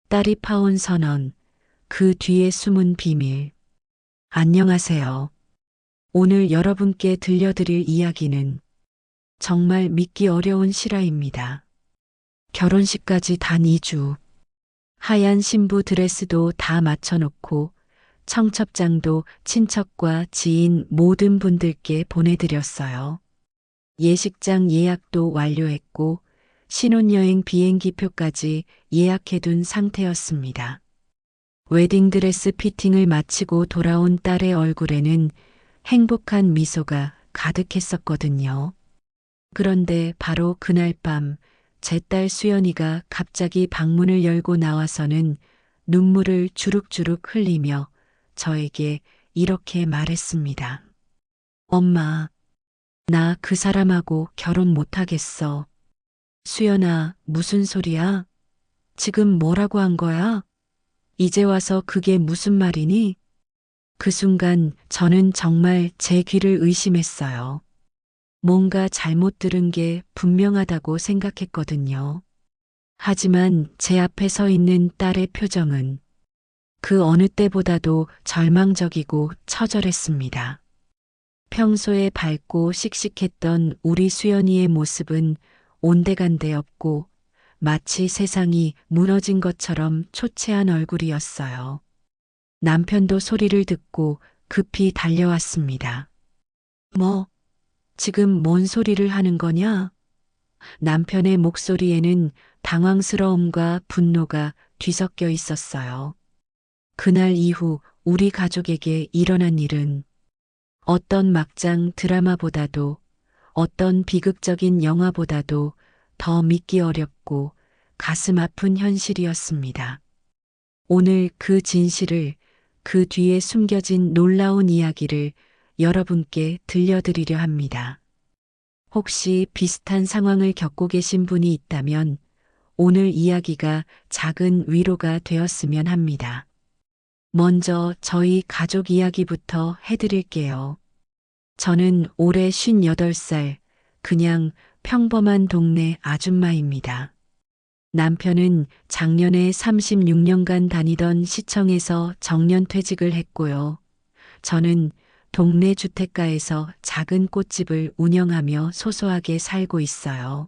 딸이 파온 선언, 그 뒤에 숨은 비밀. 안녕하세요. 오늘 여러분께 들려드릴 이야기는 정말 믿기 어려운 실화입니다. 결혼식까지 단 2주. 하얀 신부 드레스도 다 맞춰놓고 청첩장도 친척과 지인 모든 분들께 보내드렸어요. 예식장 예약도 완료했고 신혼여행 비행기표까지 예약해둔 상태였습니다. 웨딩드레스 피팅을 마치고 돌아온 딸의 얼굴에는 행복한 미소가 가득했었거든요. 그런데 바로 그날 밤 제 딸 수연이가 갑자기 방문을 열고 나와서는 눈물을 주룩주룩 흘리며 저에게 이렇게 말했습니다. 엄마, 나 그 사람하고 결혼 못하겠어. 수연아, 무슨 소리야? 지금 뭐라고 한 거야? 이제 와서 그게 무슨 말이니? 그 순간 저는 정말 제 귀를 의심했어요. 뭔가 잘못 들은 게 분명하다고 생각했거든요. 하지만 제 앞에 서 있는 딸의 표정은 그 어느 때보다도 절망적이고 처절했습니다. 평소에 밝고 씩씩했던 우리 수연이의 모습은 온데간데 없고 마치 세상이 무너진 것처럼 초췌한 얼굴이었어요. 남편도 소리를 듣고 급히 달려왔습니다. 뭐, 지금 뭔 소리를 하는 거냐? 남편의 목소리에는 당황스러움과 분노가 뒤섞여 있었어요. 그날 이후 우리 가족에게 일어난 일은 어떤 막장 드라마보다도 어떤 비극적인 영화보다도 더 믿기 어렵고 가슴 아픈 현실이었습니다. 오늘 그 진실을, 그 뒤에 숨겨진 놀라운 이야기를 여러분께 들려드리려 합니다. 혹시 비슷한 상황을 겪고 계신 분이 있다면 오늘 이야기가 작은 위로가 되었으면 합니다. 먼저 저희 가족 이야기부터 해드릴게요. 저는 올해 58살, 그냥 평범한 동네 아줌마입니다. 남편은 작년에 36년간 다니던 시청에서 정년퇴직을 했고요. 저는 동네 주택가에서 작은 꽃집을 운영하며 소소하게 살고 있어요.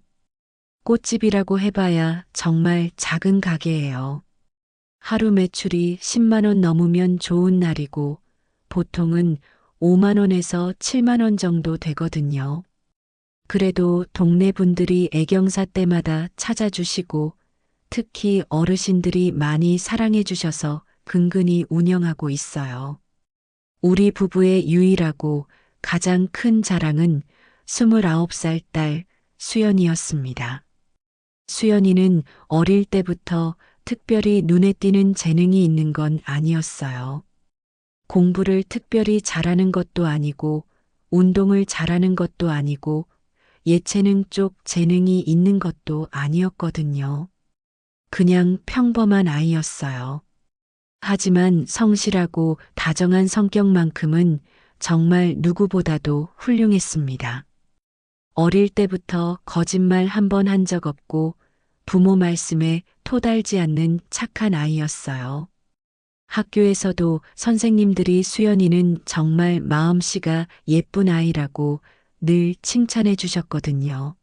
꽃집이라고 해봐야 정말 작은 가게예요. 하루 매출이 10만 원 넘으면 좋은 날이고 보통은 5만 원에서 7만 원 정도 되거든요. 그래도 동네 분들이 애경사 때마다 찾아주시고 특히 어르신들이 많이 사랑해 주셔서 근근히 운영하고 있어요. 우리 부부의 유일하고 가장 큰 자랑은 29살 딸 수연이었습니다. 수연이는 어릴 때부터 특별히 눈에 띄는 재능이 있는 건 아니었어요. 공부를 특별히 잘하는 것도 아니고 운동을 잘하는 것도 아니고 예체능 쪽 재능이 있는 것도 아니었거든요. 그냥 평범한 아이였어요. 하지만 성실하고 다정한 성격만큼은 정말 누구보다도 훌륭했습니다. 어릴 때부터 거짓말 한 번 한 적 없고 부모 말씀에 토달지 않는 착한 아이였어요. 학교에서도 선생님들이 수연이는 정말 마음씨가 예쁜 아이라고 늘 칭찬해 주셨거든요.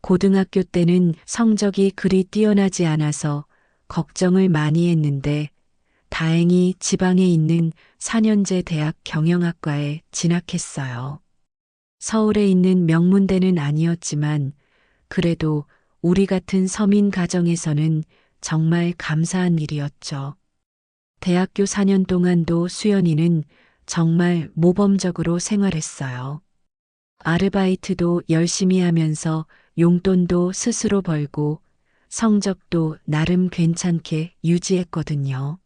고등학교 때는 성적이 그리 뛰어나지 않아서 걱정을 많이 했는데 다행히 지방에 있는 4년제 대학 경영학과에 진학했어요. 서울에 있는 명문대는 아니었지만 그래도 우리 같은 서민 가정에서는 정말 감사한 일이었죠. 대학교 4년 동안도 수연이는 정말 모범적으로 생활했어요. 아르바이트도 열심히 하면서 용돈도 스스로 벌고 성적도 나름 괜찮게 유지했거든요.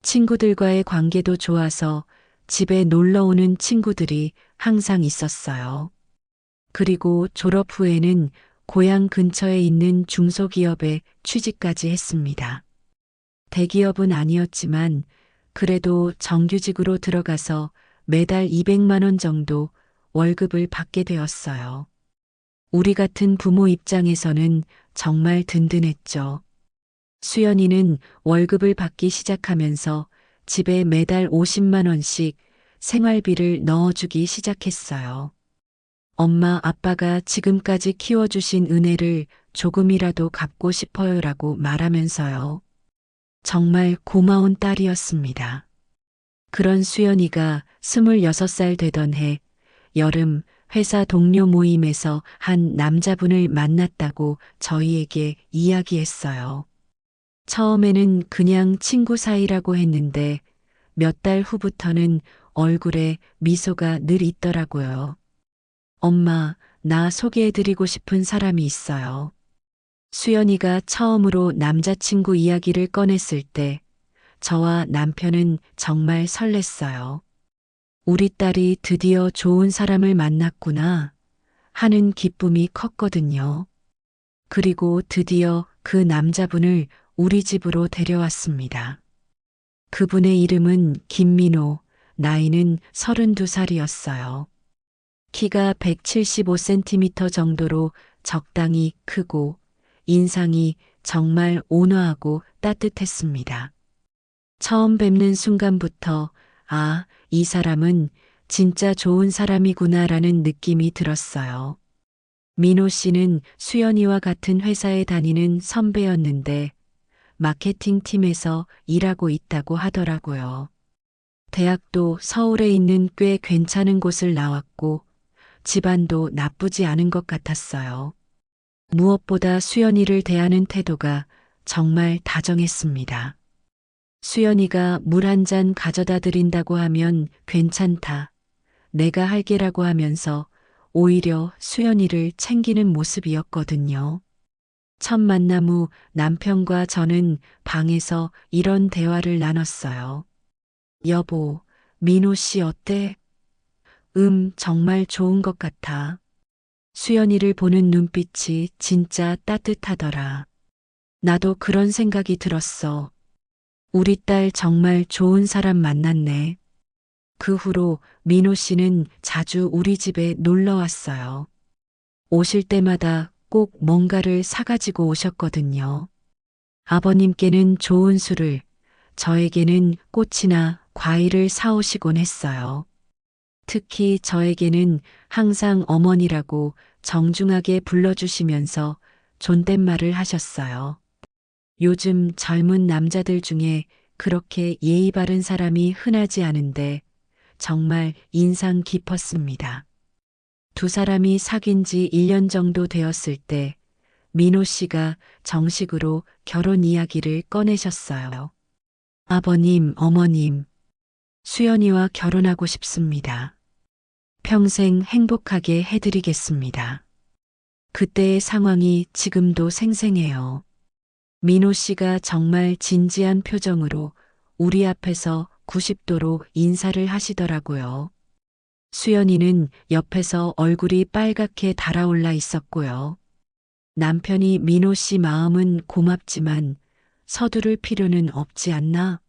친구들과의 관계도 좋아서 집에 놀러 오는 친구들이 항상 있었어요. 그리고 졸업 후에는 고향 근처에 있는 중소기업에 취직까지 했습니다. 대기업은 아니었지만 그래도 정규직으로 들어가서 매달 200만 원 정도 월급을 받게 되었어요. 우리 같은 부모 입장에서는 정말 든든했죠. 수연이는 월급을 받기 시작하면서 집에 매달 50만 원씩 생활비를 넣어주기 시작했어요. 엄마, 아빠가 지금까지 키워주신 은혜를 조금이라도 갚고 싶어요라고 말하면서요. 정말 고마운 딸이었습니다. 그런 수연이가 26살 되던 해, 여름 회사 동료 모임에서 한 남자분을 만났다고 저희에게 이야기했어요. 처음에는 그냥 친구 사이라고 했는데 몇 달 후부터는 얼굴에 미소가 늘 있더라고요. 엄마, 나 소개해드리고 싶은 사람이 있어요. 수연이가 처음으로 남자친구 이야기를 꺼냈을 때 저와 남편은 정말 설렜어요. 우리 딸이 드디어 좋은 사람을 만났구나 하는 기쁨이 컸거든요. 그리고 드디어 그 남자분을 우리 집으로 데려왔습니다. 그분의 이름은 김민호, 나이는 32살이었어요. 키가 175cm 정도로 적당히 크고 인상이 정말 온화하고 따뜻했습니다. 처음 뵙는 순간부터 아, 이 사람은 진짜 좋은 사람이구나라는 느낌이 들었어요. 민호 씨는 수연이와 같은 회사에 다니는 선배였는데 마케팅 팀에서 일하고 있다고 하더라고요. 대학도 서울에 있는 꽤 괜찮은 곳을 나왔고 집안도 나쁘지 않은 것 같았어요. 무엇보다 수연이를 대하는 태도가 정말 다정했습니다. 수연이가 물 한 잔 가져다 드린다고 하면 괜찮다. 내가 할게라고 하면서 오히려 수연이를 챙기는 모습이었거든요. 첫 만남 후 남편과 저는 방에서 이런 대화를 나눴어요. 여보, 민호 씨 어때? 정말 좋은 것 같아. 수연이를 보는 눈빛이 진짜 따뜻하더라. 나도 그런 생각이 들었어. 우리 딸 정말 좋은 사람 만났네. 그 후로 민호 씨는 자주 우리 집에 놀러 왔어요. 오실 때마다 꼭 뭔가를 사가지고 오셨거든요. 아버님께는 좋은 술을, 저에게는 꽃이나 과일을 사오시곤 했어요. 특히 저에게는 항상 어머니라고 정중하게 불러주시면서 존댓말을 하셨어요. 요즘 젊은 남자들 중에 그렇게 예의 바른 사람이 흔하지 않은데 정말 인상 깊었습니다. 두 사람이 사귄 지 1년 정도 되었을 때 민호 씨가 정식으로 결혼 이야기를 꺼내셨어요. 아버님, 어머님, 수연이와 결혼하고 싶습니다. 평생 행복하게 해드리겠습니다. 그때의 상황이 지금도 생생해요. 민호 씨가 정말 진지한 표정으로 우리 앞에서 90도로 인사를 하시더라고요. 수연이는 옆에서 얼굴이 빨갛게 달아올라 있었고요. 남편이 민호 씨 마음은 고맙지만 서두를 필요는 없지 않나?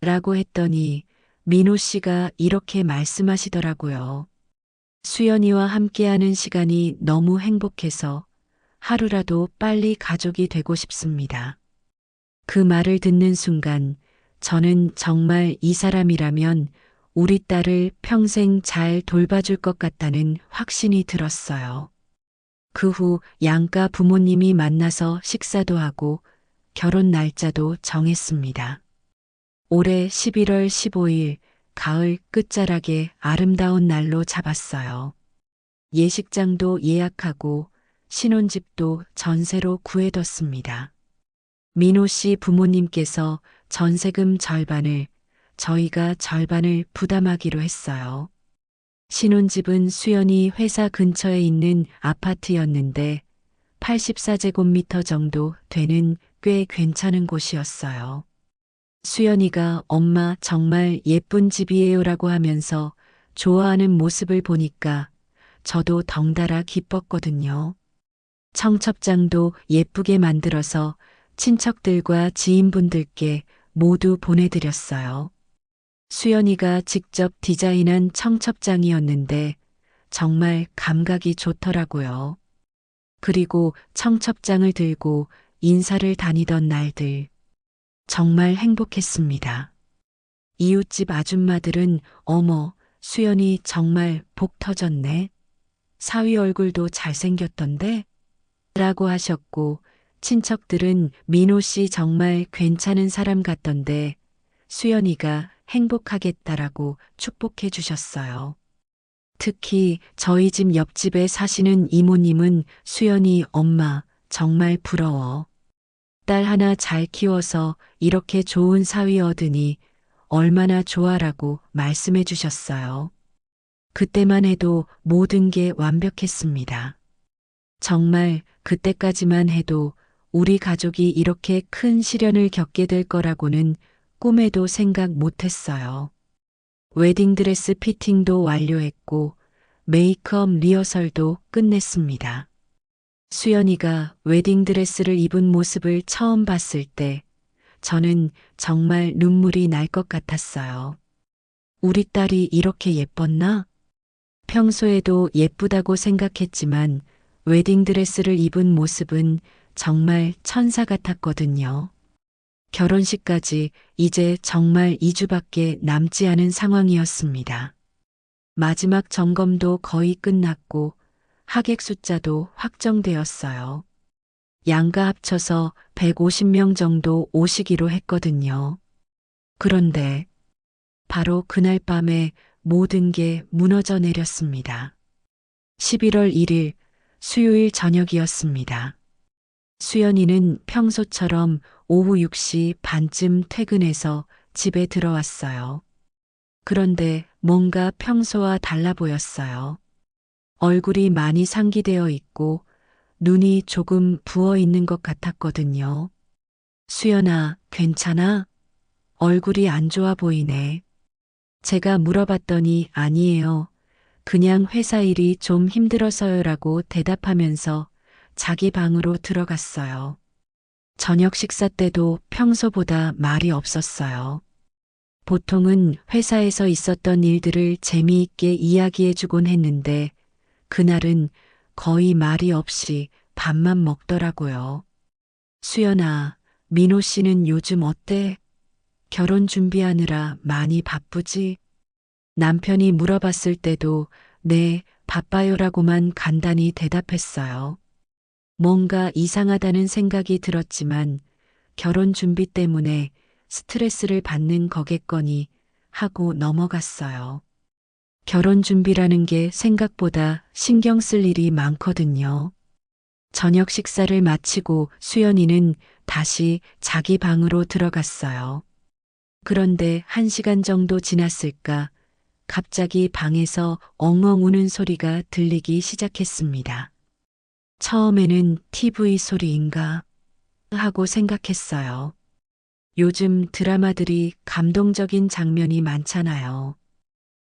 라고 했더니 민호 씨가 이렇게 말씀하시더라고요. 수연이와 함께하는 시간이 너무 행복해서 하루라도 빨리 가족이 되고 싶습니다. 그 말을 듣는 순간 저는 정말 이 사람이라면 우리 딸을 평생 잘 돌봐줄 것 같다는 확신이 들었어요. 그 후 양가 부모님이 만나서 식사도 하고 결혼 날짜도 정했습니다. 올해 11월 15일 가을 끝자락에 아름다운 날로 잡았어요. 예식장도 예약하고 신혼집도 전세로 구해뒀습니다. 민호 씨 부모님께서 전세금 절반을, 저희가 절반을 부담하기로 했어요. 신혼집은 수연이 회사 근처에 있는 아파트였는데 84제곱미터 정도 되는 꽤 괜찮은 곳이었어요. 수연이가 엄마 정말 예쁜 집이에요라고 하면서 좋아하는 모습을 보니까 저도 덩달아 기뻤거든요. 청첩장도 예쁘게 만들어서 친척들과 지인분들께 모두 보내드렸어요. 수연이가 직접 디자인한 청첩장이었는데 정말 감각이 좋더라고요. 그리고 청첩장을 들고 인사를 다니던 날들. 정말 행복했습니다. 이웃집 아줌마들은 어머, 수연이 정말 복 터졌네. 사위 얼굴도 잘생겼던데? 라고 하셨고, 친척들은 민호 씨 정말 괜찮은 사람 같던데, 수연이가 행복하겠다라고 축복해 주셨어요. 특히 저희 집 옆집에 사시는 이모님은 수연이 엄마 정말 부러워. 딸 하나 잘 키워서 이렇게 좋은 사위 얻으니 얼마나 좋아라고 말씀해 주셨어요. 그때만 해도 모든 게 완벽했습니다. 정말 그때까지만 해도 우리 가족이 이렇게 큰 시련을 겪게 될 거라고는 꿈에도 생각 못 했어요. 웨딩드레스 피팅도 완료했고 메이크업 리허설도 끝냈습니다. 수연이가 웨딩드레스를 입은 모습을 처음 봤을 때 저는 정말 눈물이 날 것 같았어요. 우리 딸이 이렇게 예뻤나? 평소에도 예쁘다고 생각했지만 웨딩드레스를 입은 모습은 정말 천사 같았거든요. 결혼식까지 이제 정말 2주밖에 남지 않은 상황이었습니다. 마지막 점검도 거의 끝났고 하객 숫자도 확정되었어요. 양가 합쳐서 150명 정도 오시기로 했거든요. 그런데 바로 그날 밤에 모든 게 무너져 내렸습니다. 11월 1일 수요일 저녁이었습니다. 수연이는 평소처럼 오후 6시 반쯤 퇴근해서 집에 들어왔어요. 그런데 뭔가 평소와 달라 보였어요. 얼굴이 많이 상기되어 있고 눈이 조금 부어 있는 것 같았거든요. 수연아, 괜찮아? 얼굴이 안 좋아 보이네. 제가 물어봤더니 아니에요. 그냥 회사 일이 좀 힘들어서요라고 대답하면서 자기 방으로 들어갔어요. 저녁 식사 때도 평소보다 말이 없었어요. 보통은 회사에서 있었던 일들을 재미있게 이야기해주곤 했는데 그날은 거의 말이 없이 밥만 먹더라고요. 수연아, 민호 씨는 요즘 어때? 결혼 준비하느라 많이 바쁘지? 남편이 물어봤을 때도 네, 바빠요라고만 간단히 대답했어요. 뭔가 이상하다는 생각이 들었지만 결혼 준비 때문에 스트레스를 받는 거겠거니 하고 넘어갔어요. 결혼 준비라는 게 생각보다 신경 쓸 일이 많거든요. 저녁 식사를 마치고 수연이는 다시 자기 방으로 들어갔어요. 그런데 1시간 정도 지났을까 갑자기 방에서 엉엉 우는 소리가 들리기 시작했습니다. 처음에는 TV 소리인가 하고 생각했어요. 요즘 드라마들이 감동적인 장면이 많잖아요.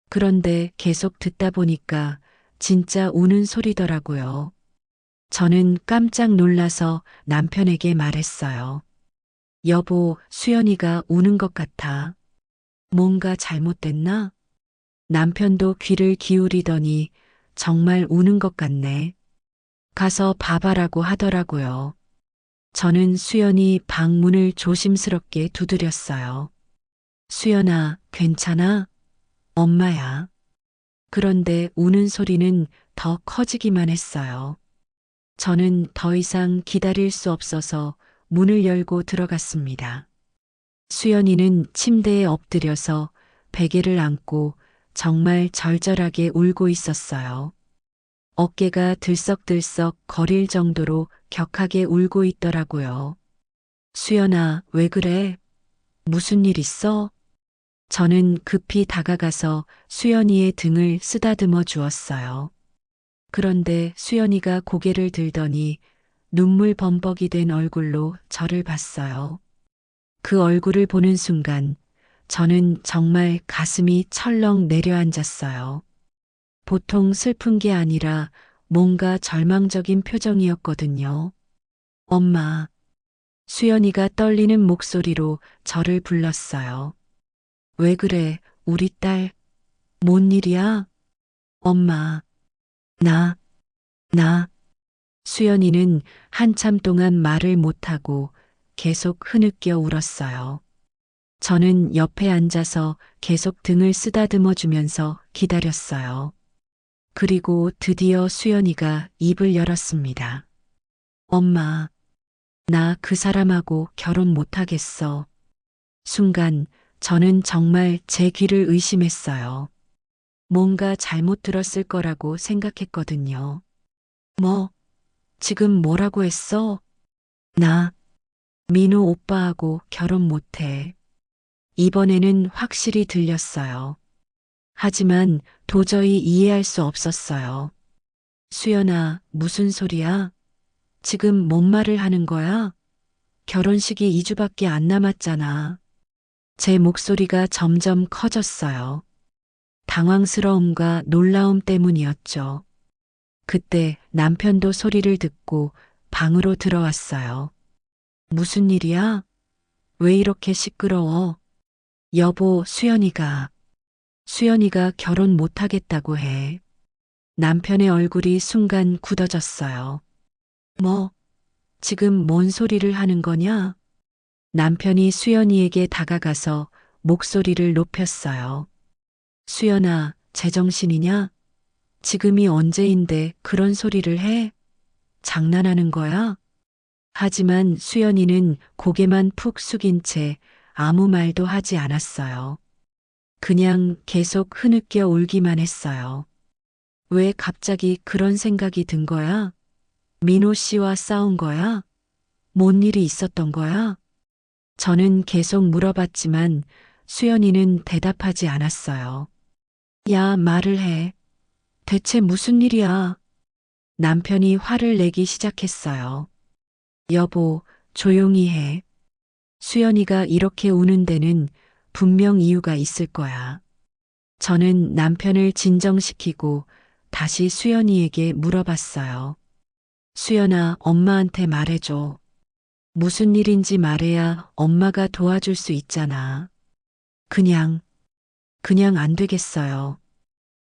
그런데 계속 듣다 보니까 진짜 우는 소리더라고요. 저는 깜짝 놀라서 남편에게 말했어요. 여보, 수연이가 우는 것 같아. 뭔가 잘못됐나? 남편도 귀를 기울이더니 정말 우는 것 같네. 가서 봐봐라고 하더라고요. 저는 수연이 방문을 조심스럽게 두드렸어요. 수연아, 괜찮아? 엄마야. 그런데 우는 소리는 더 커지기만 했어요. 저는 더 이상 기다릴 수 없어서 문을 열고 들어갔습니다. 수연이는 침대에 엎드려서 베개를 안고 정말 절절하게 울고 있었어요. 어깨가 들썩들썩 거릴 정도로 격하게 울고 있더라고요. 수연아, 왜 그래? 무슨 일 있어? 저는 급히 다가가서 수연이의 등을 쓰다듬어 주었어요. 그런데 수연이가 고개를 들더니 눈물 범벅이 된 얼굴로 저를 봤어요. 그 얼굴을 보는 순간 저는 정말 가슴이 철렁 내려앉았어요. 보통 슬픈 게 아니라 뭔가 절망적인 표정이었거든요. 엄마, 수연이가 떨리는 목소리로 저를 불렀어요. 왜 그래, 우리 딸? 뭔 일이야? 엄마, 나 수연이는 한참 동안 말을 못하고 계속 흐느껴 울었어요. 저는 옆에 앉아서 계속 등을 쓰다듬어 주면서 기다렸어요. 그리고 드디어 수연이가 입을 열었습니다. 엄마, 나 그 사람하고 결혼 못하겠어. 순간 저는 정말 제 귀를 의심했어요. 뭔가 잘못 들었을 거라고 생각했거든요. 뭐, 지금 뭐라고 했어? 나, 민호 오빠하고 결혼 못해. 이번에는 확실히 들렸어요. 하지만 도저히 이해할 수 없었어요. 수연아, 무슨 소리야? 지금 뭔 말을 하는 거야? 결혼식이 2주밖에 안 남았잖아. 제 목소리가 점점 커졌어요. 당황스러움과 놀라움 때문이었죠. 그때 남편도 소리를 듣고 방으로 들어왔어요. 무슨 일이야? 왜 이렇게 시끄러워? 여보, 수연이가 결혼 못하겠다고 해. 남편의 얼굴이 순간 굳어졌어요. 뭐, 지금 뭔 소리를 하는 거냐? 남편이 수연이에게 다가가서 목소리를 높였어요. 수연아, 제정신이냐? 지금이 언제인데 그런 소리를 해? 장난하는 거야? 하지만 수연이는 고개만 푹 숙인 채 아무 말도 하지 않았어요. 그냥 계속 흐느껴 울기만 했어요. 왜 갑자기 그런 생각이 든 거야? 민호 씨와 싸운 거야? 뭔 일이 있었던 거야? 저는 계속 물어봤지만 수연이는 대답하지 않았어요. 야, 말을 해. 대체 무슨 일이야? 남편이 화를 내기 시작했어요. 여보, 조용히 해. 수연이가 이렇게 우는 데는 분명 이유가 있을 거야. 저는 남편을 진정시키고 다시 수연이에게 물어봤어요. 수연아, 엄마한테 말해줘. 무슨 일인지 말해야 엄마가 도와줄 수 있잖아. 그냥 안 되겠어요.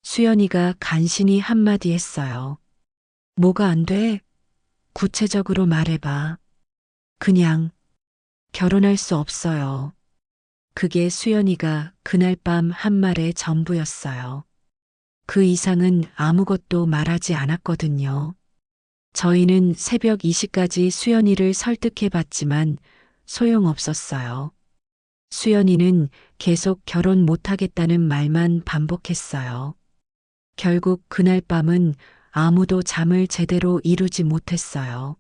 수연이가 간신히 한마디 했어요. 뭐가 안 돼? 구체적으로 말해봐. 그냥 결혼할 수 없어요. 그게 수연이가 그날 밤 한 말의 전부였어요. 그 이상은 아무것도 말하지 않았거든요. 저희는 새벽 2시까지 수연이를 설득해 봤지만 소용없었어요. 수연이는 계속 결혼 못하겠다는 말만 반복했어요. 결국 그날 밤은 아무도 잠을 제대로 이루지 못했어요.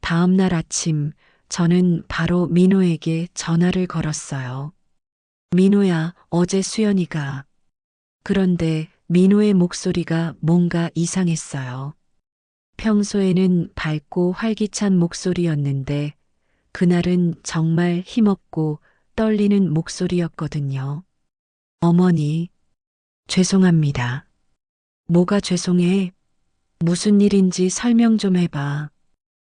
다음 날 아침 저는 바로 민호에게 전화를 걸었어요. 민호야, 어제 수연이가. 그런데 민호의 목소리가 뭔가 이상했어요. 평소에는 밝고 활기찬 목소리였는데 그날은 정말 힘없고 떨리는 목소리였거든요. 어머니, 죄송합니다. 뭐가 죄송해? 무슨 일인지 설명 좀 해봐.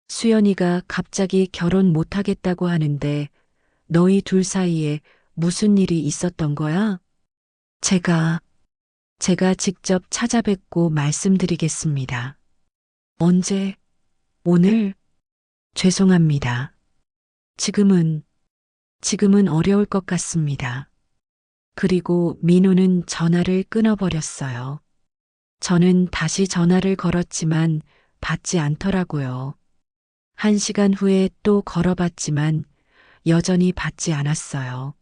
수연이가 갑자기 결혼 못하겠다고 하는데 너희 둘 사이에 무슨 일이 있었던 거야? 제가 직접 찾아뵙고 말씀드리겠습니다. 언제? 오늘? 죄송합니다. 지금은 어려울 것 같습니다. 그리고 민호는 전화를 끊어버렸어요. 저는 다시 전화를 걸었지만 받지 않더라고요. 1시간 후에 또 걸어봤지만 여전히 받지 않았어요.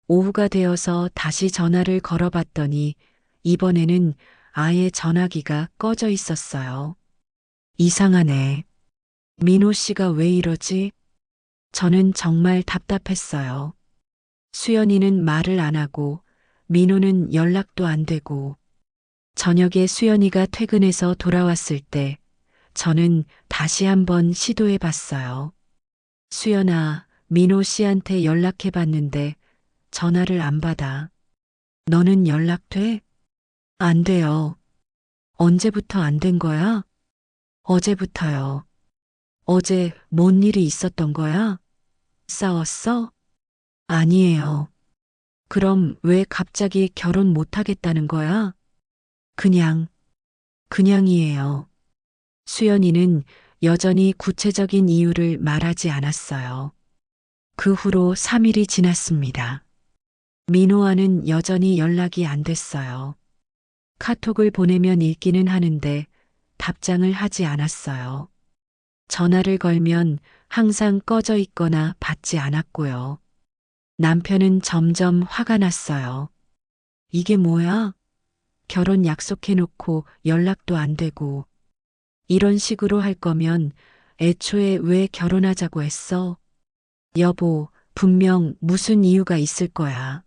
오후가 되어서 다시 전화를 걸어봤더니 이번에는 아예 전화기가 꺼져 있었어요. 이상하네. 민호 씨가 왜 이러지? 저는 정말 답답했어요. 수연이는 말을 안 하고 민호는 연락도 안 되고 저녁에 수연이가 퇴근해서 돌아왔을 때 저는 다시 한번 시도해 봤어요. 수연아, 민호 씨한테 연락해 봤는데 전화를 안 받아. 너는 연락돼? 안 돼요. 언제부터 안 된 거야? 어제부터요. 어제 뭔 일이 있었던 거야? 싸웠어? 아니에요. 그럼 왜 갑자기 결혼 못 하겠다는 거야? 그냥이에요. 수연이는 여전히 구체적인 이유를 말하지 않았어요. 그 후로 3일이 지났습니다. 민호와는 여전히 연락이 안 됐어요. 카톡을 보내면 읽기는 하는데 답장을 하지 않았어요. 전화를 걸면 항상 꺼져 있거나 받지 않았고요. 남편은 점점 화가 났어요. 이게 뭐야? 결혼 약속해놓고 연락도 안 되고 이런 식으로 할 거면 애초에 왜 결혼하자고 했어? 여보, 분명 무슨 이유가 있을 거야.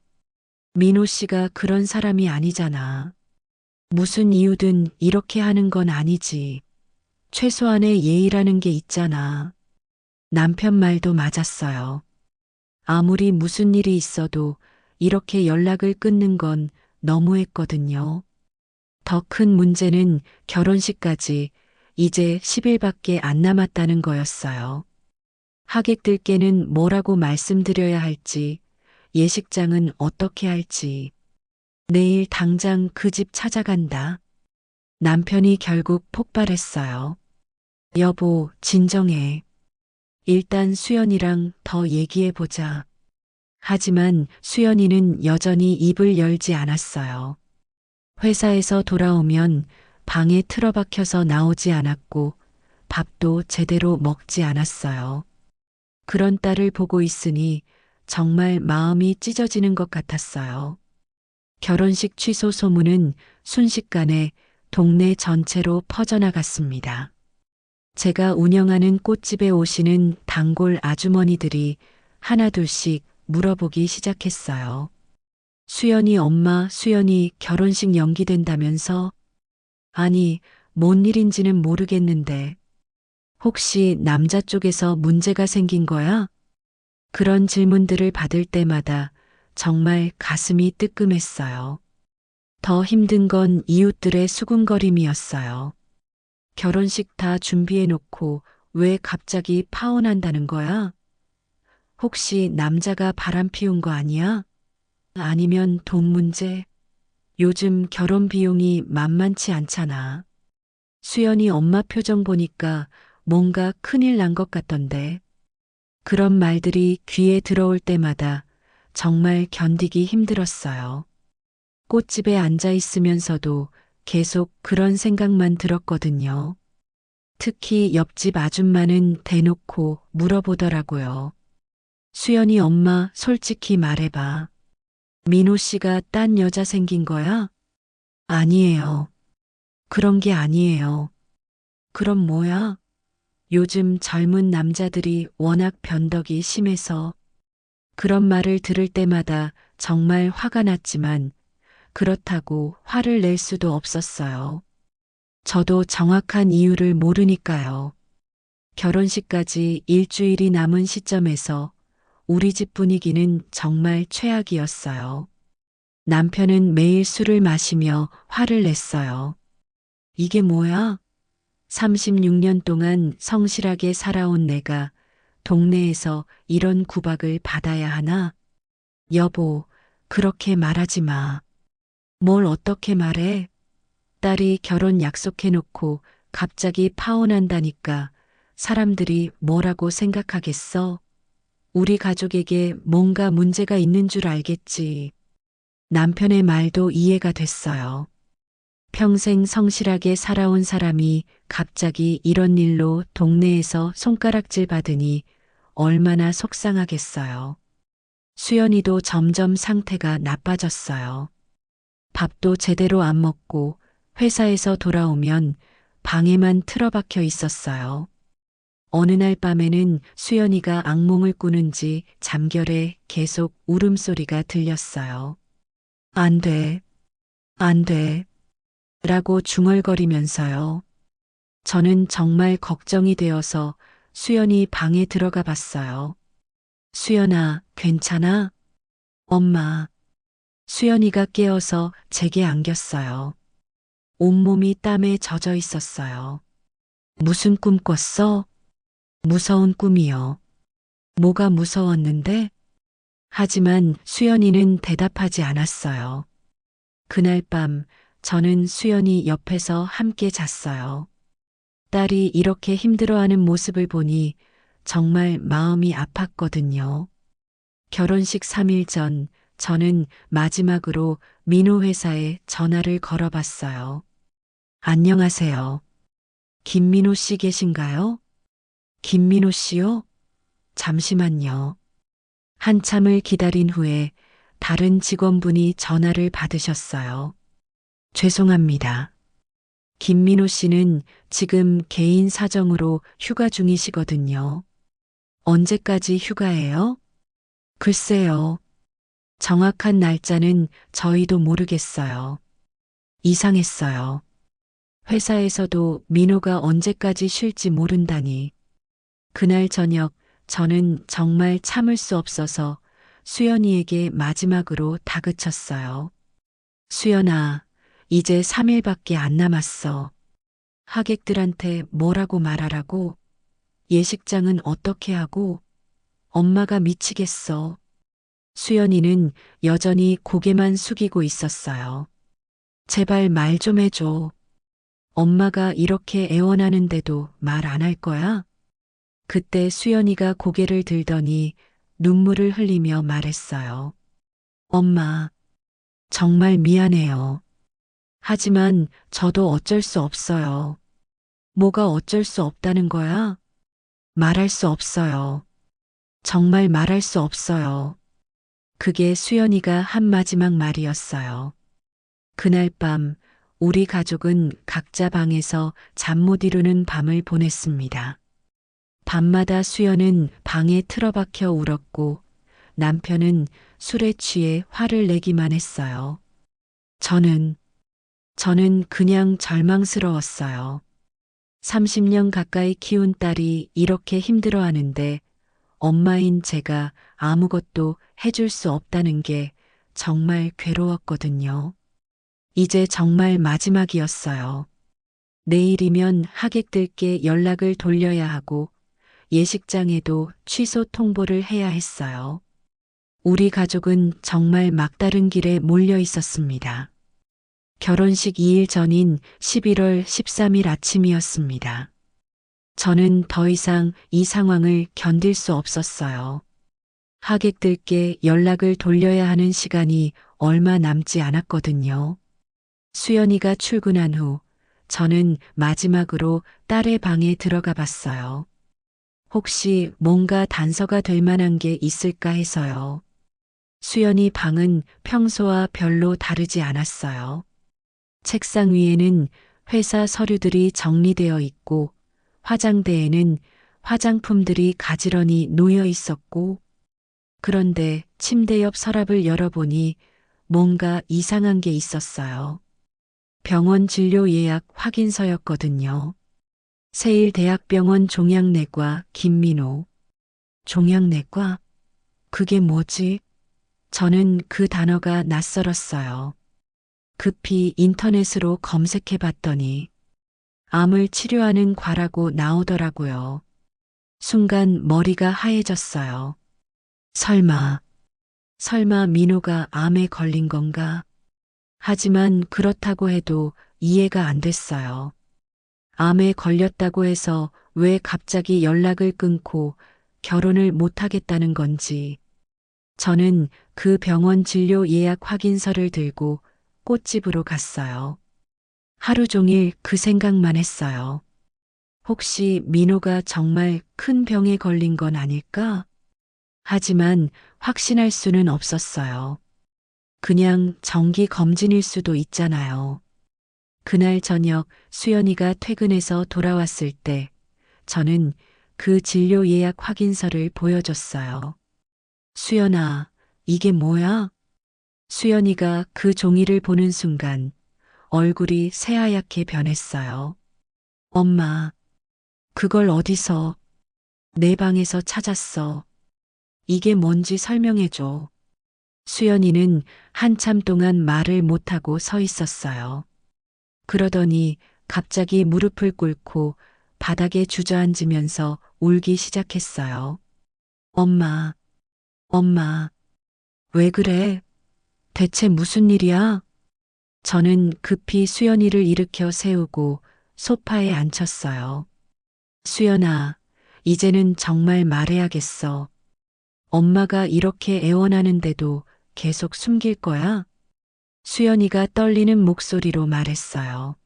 민호 씨가 그런 사람이 아니잖아. 무슨 이유든 이렇게 하는 건 아니지. 최소한의 예의라는 게 있잖아. 남편 말도 맞았어요. 아무리 무슨 일이 있어도 이렇게 연락을 끊는 건 너무했거든요. 더 큰 문제는 결혼식까지 이제 10일밖에 안 남았다는 거였어요. 하객들께는 뭐라고 말씀드려야 할지, 예식장은 어떻게 할지, 내일 당장 그 집 찾아간다. 남편이 결국 폭발했어요. 여보, 진정해. 일단 수연이랑 더 얘기해보자. 하지만 수연이는 여전히 입을 열지 않았어요. 회사에서 돌아오면 방에 틀어박혀서 나오지 않았고 밥도 제대로 먹지 않았어요. 그런 딸을 보고 있으니 정말 마음이 찢어지는 것 같았어요. 결혼식 취소 소문은 순식간에 동네 전체로 퍼져나갔습니다. 제가 운영하는 꽃집에 오시는 단골 아주머니들이 하나둘씩 물어보기 시작했어요. 수연이 엄마, 수연이 결혼식 연기된다면서? 아니, 뭔 일인지는 모르겠는데. 혹시 남자 쪽에서 문제가 생긴 거야? 그런 질문들을 받을 때마다 정말 가슴이 뜨끔했어요. 더 힘든 건 이웃들의 수군거림이었어요. 결혼식 다 준비해놓고 왜 갑자기 파혼한다는 거야? 혹시 남자가 바람 피운 거 아니야? 아니면 돈 문제? 요즘 결혼 비용이 만만치 않잖아. 수연이 엄마 표정 보니까 뭔가 큰일 난 것 같던데. 그런 말들이 귀에 들어올 때마다 정말 견디기 힘들었어요. 꽃집에 앉아 있으면서도 계속 그런 생각만 들었거든요. 특히 옆집 아줌마는 대놓고 물어보더라고요. 수연이 엄마 솔직히 말해봐. 민호 씨가 딴 여자 생긴 거야? 아니에요. 그런 게 아니에요. 그럼 뭐야? 요즘 젊은 남자들이 워낙 변덕이 심해서 그런 말을 들을 때마다 정말 화가 났지만 그렇다고 화를 낼 수도 없었어요. 저도 정확한 이유를 모르니까요. 결혼식까지 일주일이 남은 시점에서 우리 집 분위기는 정말 최악이었어요. 남편은 매일 술을 마시며 화를 냈어요. 이게 뭐야? 36년 동안 성실하게 살아온 내가 동네에서 이런 구박을 받아야 하나? 여보, 그렇게 말하지 마. 뭘 어떻게 말해? 딸이 결혼 약속해놓고 갑자기 파혼한다니까 사람들이 뭐라고 생각하겠어? 우리 가족에게 뭔가 문제가 있는 줄 알겠지. 남편의 말도 이해가 됐어요. 평생 성실하게 살아온 사람이 갑자기 이런 일로 동네에서 손가락질 받으니 얼마나 속상하겠어요. 수연이도 점점 상태가 나빠졌어요. 밥도 제대로 안 먹고 회사에서 돌아오면 방에만 틀어박혀 있었어요. 어느 날 밤에는 수연이가 악몽을 꾸는지 잠결에 계속 울음소리가 들렸어요. 안 돼, 안 돼, 라고 중얼거리면서요. 저는 정말 걱정이 되어서 수연이 방에 들어가 봤어요. 수연아, 괜찮아? 엄마. 수연이가 깨어서 제게 안겼어요. 온몸이 땀에 젖어 있었어요. 무슨 꿈 꿨어? 무서운 꿈이요. 뭐가 무서웠는데? 하지만 수연이는 대답하지 않았어요. 그날 밤 저는 수연이 옆에서 함께 잤어요. 딸이 이렇게 힘들어하는 모습을 보니 정말 마음이 아팠거든요. 결혼식 3일 전 저는 마지막으로 민호 회사에 전화를 걸어봤어요. 안녕하세요. 김민호 씨 계신가요? 김민호 씨요? 잠시만요. 한참을 기다린 후에 다른 직원분이 전화를 받으셨어요. 죄송합니다. 김민호 씨는 지금 개인 사정으로 휴가 중이시거든요. 언제까지 휴가예요? 글쎄요. 정확한 날짜는 저희도 모르겠어요. 이상했어요. 회사에서도 민호가 언제까지 쉴지 모른다니. 그날 저녁 저는 정말 참을 수 없어서 수연이에게 마지막으로 다그쳤어요. 수연아, 이제 3일밖에 안 남았어. 하객들한테 뭐라고 말하라고? 예식장은 어떻게 하고? 엄마가 미치겠어. 수연이는 여전히 고개만 숙이고 있었어요. 제발 말 좀 해줘. 엄마가 이렇게 애원하는데도 말 안 할 거야? 그때 수연이가 고개를 들더니 눈물을 흘리며 말했어요. 엄마, 정말 미안해요. 하지만 저도 어쩔 수 없어요. 뭐가 어쩔 수 없다는 거야? 말할 수 없어요. 정말 말할 수 없어요. 그게 수연이가 한 마지막 말이었어요. 그날 밤 우리 가족은 각자 방에서 잠 못 이루는 밤을 보냈습니다. 밤마다 수연은 방에 틀어박혀 울었고 남편은 술에 취해 화를 내기만 했어요. 저는 그냥 절망스러웠어요. 30년 가까이 키운 딸이 이렇게 힘들어하는데 엄마인 제가 아무것도 해줄 수 없다는 게 정말 괴로웠거든요. 이제 정말 마지막이었어요. 내일이면 하객들께 연락을 돌려야 하고 예식장에도 취소 통보를 해야 했어요. 우리 가족은 정말 막다른 길에 몰려 있었습니다. 결혼식 2일 전인 11월 13일 아침이었습니다. 저는 더 이상 이 상황을 견딜 수 없었어요. 하객들께 연락을 돌려야 하는 시간이 얼마 남지 않았거든요. 수연이가 출근한 후 저는 마지막으로 딸의 방에 들어가 봤어요. 혹시 뭔가 단서가 될 만한 게 있을까 해서요. 수연이 방은 평소와 별로 다르지 않았어요. 책상 위에는 회사 서류들이 정리되어 있고 화장대에는 화장품들이 가지런히 놓여 있었고 그런데 침대 옆 서랍을 열어보니 뭔가 이상한 게 있었어요. 병원 진료 예약 확인서였거든요. 세일대학병원 종양내과 김민호. 종양내과? 그게 뭐지? 저는 그 단어가 낯설었어요. 급히 인터넷으로 검색해 봤더니 암을 치료하는 과라고 나오더라고요. 순간 머리가 하얘졌어요. 설마 민호가 암에 걸린 건가? 하지만 그렇다고 해도 이해가 안 됐어요. 암에 걸렸다고 해서 왜 갑자기 연락을 끊고 결혼을 못 하겠다는 건지. 저는 그 병원 진료 예약 확인서를 들고 꽃집으로 갔어요. 하루 종일 그 생각만 했어요. 혹시 민호가 정말 큰 병에 걸린 건 아닐까? 하지만 확신할 수는 없었어요. 그냥 정기 검진일 수도 있잖아요. 그날 저녁 수연이가 퇴근해서 돌아왔을 때 저는 그 진료 예약 확인서를 보여줬어요. 수연아, 이게 뭐야? 수연이가 그 종이를 보는 순간 얼굴이 새하얗게 변했어요. 엄마, 그걸 어디서? 내 방에서 찾았어. 이게 뭔지 설명해줘. 수연이는 한참 동안 말을 못하고 서 있었어요. 그러더니 갑자기 무릎을 꿇고 바닥에 주저앉으면서 울기 시작했어요. 엄마, 왜 그래? 대체 무슨 일이야? 저는 급히 수연이를 일으켜 세우고 소파에 앉혔어요. 수연아, 이제는 정말 말해야겠어. 엄마가 이렇게 애원하는데도 계속 숨길 거야? 수연이가 떨리는 목소리로 말했어요.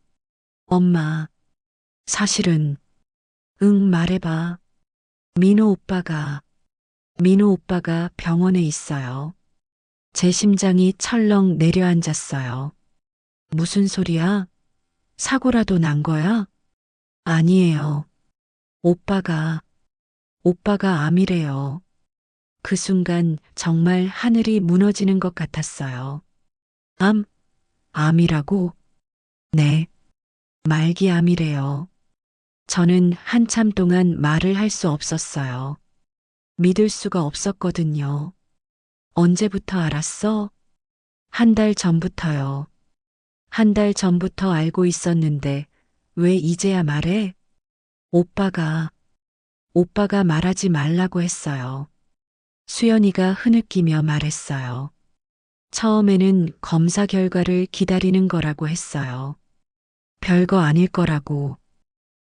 엄마, 사실은, 응, 말해봐. 민호 오빠가, 민호 오빠가 병원에 있어요. 제 심장이 철렁 내려앉았어요. 무슨 소리야? 사고라도 난 거야? 아니에요. 오빠가, 오빠가 암이래요. 그 순간 정말 하늘이 무너지는 것 같았어요. 암? 암이라고? 네. 말기암이래요. 저는 한참 동안 말을 할 수 없었어요. 믿을 수가 없었거든요. 언제부터 알았어? 한 달 전부터요. 한 달 전부터 알고 있었는데 왜 이제야 말해? 오빠가, 오빠가 말하지 말라고 했어요. 수연이가 흐느끼며 말했어요. 처음에는 검사 결과를 기다리는 거라고 했어요. 별거 아닐 거라고.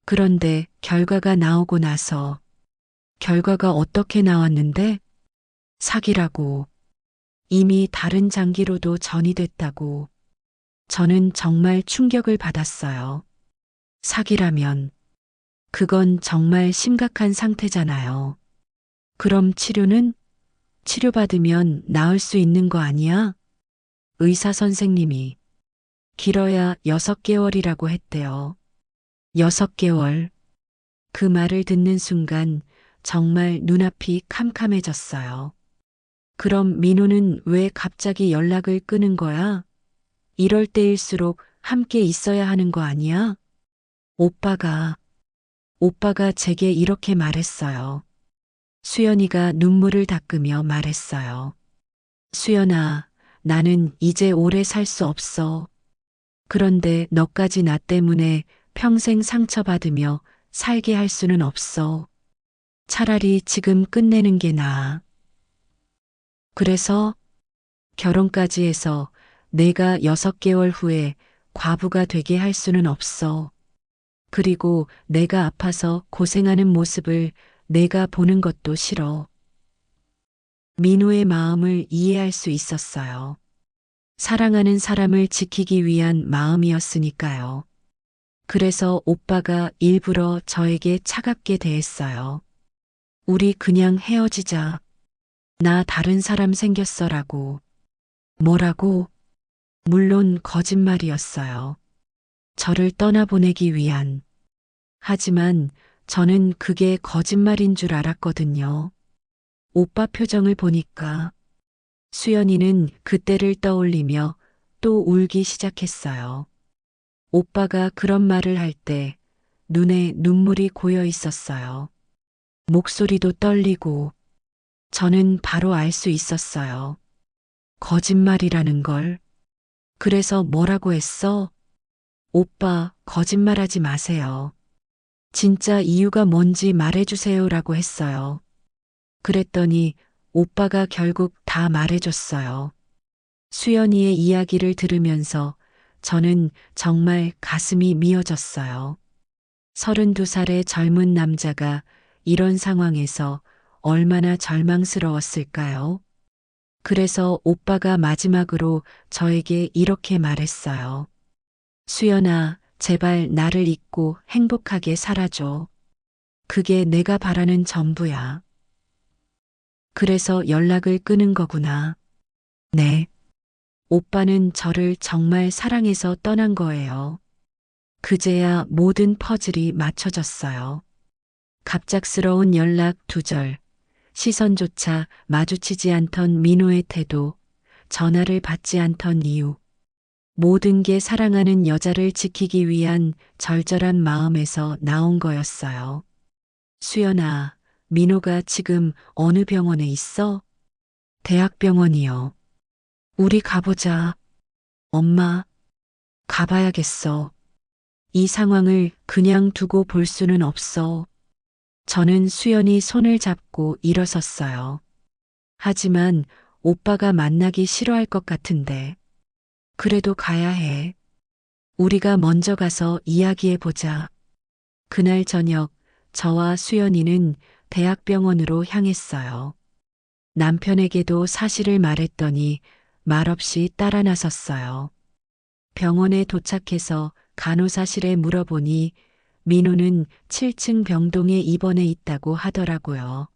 그런데 결과가 나오고 나서 결과가 어떻게 나왔는데? 사기라고. 이미 다른 장기로도 전이됐다고. 저는 정말 충격을 받았어요. 사기라면 그건 정말 심각한 상태잖아요. 그럼 치료는? 치료받으면 나을 수 있는 거 아니야? 의사 선생님이 길어야 6개월이라고 했대요. 6개월. 그 말을 듣는 순간 정말 눈앞이 캄캄해졌어요. 그럼 민호는 왜 갑자기 연락을 끊은 거야? 이럴 때일수록 함께 있어야 하는 거 아니야? 오빠가, 오빠가 제게 이렇게 말했어요. 수연이가 눈물을 닦으며 말했어요. 수연아, 나는 이제 오래 살 수 없어. 그런데 너까지 나 때문에 평생 상처받으며 살게 할 수는 없어. 차라리 지금 끝내는 게 나아. 그래서 결혼까지 해서 내가 6개월 후에 과부가 되게 할 수는 없어. 그리고 내가 아파서 고생하는 모습을 내가 보는 것도 싫어. 민호의 마음을 이해할 수 있었어요. 사랑하는 사람을 지키기 위한 마음이었으니까요. 그래서 오빠가 일부러 저에게 차갑게 대했어요. 우리 그냥 헤어지자. 나 다른 사람 생겼어라고. 뭐라고? 물론 거짓말이었어요. 저를 떠나보내기 위한. 하지만 저는 그게 거짓말인 줄 알았거든요. 오빠 표정을 보니까 수연이는 그때를 떠올리며 또 울기 시작했어요. 오빠가 그런 말을 할 때 눈에 눈물이 고여 있었어요. 목소리도 떨리고 저는 바로 알 수 있었어요. 거짓말이라는 걸. 그래서 뭐라고 했어? 오빠, 거짓말하지 마세요. 진짜 이유가 뭔지 말해주세요라고 했어요. 그랬더니 오빠가 결국 다 말해줬어요. 수연이의 이야기를 들으면서 저는 정말 가슴이 미어졌어요. 32살의 젊은 남자가 이런 상황에서 얼마나 절망스러웠을까요? 그래서 오빠가 마지막으로 저에게 이렇게 말했어요. 수연아, 제발 나를 잊고 행복하게 살아줘. 그게 내가 바라는 전부야. 그래서 연락을 끊은 거구나. 네. 오빠는 저를 정말 사랑해서 떠난 거예요. 그제야 모든 퍼즐이 맞춰졌어요. 갑작스러운 연락 두절, 시선조차 마주치지 않던 민호의 태도, 전화를 받지 않던 이유, 모든 게 사랑하는 여자를 지키기 위한 절절한 마음에서 나온 거였어요. 수연아, 민호가 지금 어느 병원에 있어? 대학병원이요. 우리 가보자. 엄마, 가봐야겠어. 이 상황을 그냥 두고 볼 수는 없어. 저는 수연이 손을 잡고 일어섰어요. 하지만 오빠가 만나기 싫어할 것 같은데. 그래도 가야 해. 우리가 먼저 가서 이야기해 보자. 그날 저녁 저와 수연이는 대학병원으로 향했어요. 남편에게도 사실을 말했더니 말없이 따라 나섰어요. 병원에 도착해서 간호사실에 물어보니 민호는 7층 병동에 입원해 있다고 하더라고요.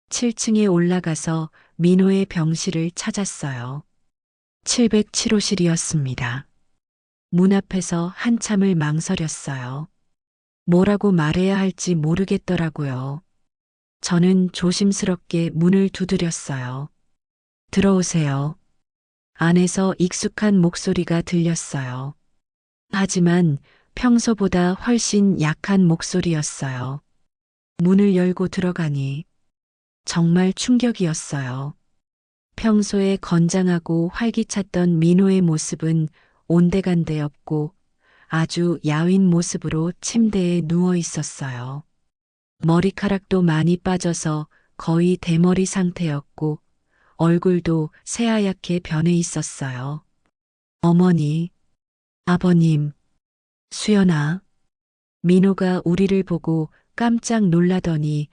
7층에 올라가서 민호의 병실을 찾았어요. 707호실이었습니다. 문 앞에서 한참을 망설였어요. 뭐라고 말해야 할지 모르겠더라고요. 저는 조심스럽게 문을 두드렸어요. 들어오세요. 안에서 익숙한 목소리가 들렸어요. 하지만 평소보다 훨씬 약한 목소리였어요. 문을 열고 들어가니 정말 충격이었어요. 평소에 건장하고 활기찼던 민호의 모습은 온데간데 없고 아주 야윈 모습으로 침대에 누워 있었어요. 머리카락도 많이 빠져서 거의 대머리 상태였고 얼굴도 새하얗게 변해 있었어요. 어머니, 아버님, 수연아. 민호가 우리를 보고 깜짝 놀라더니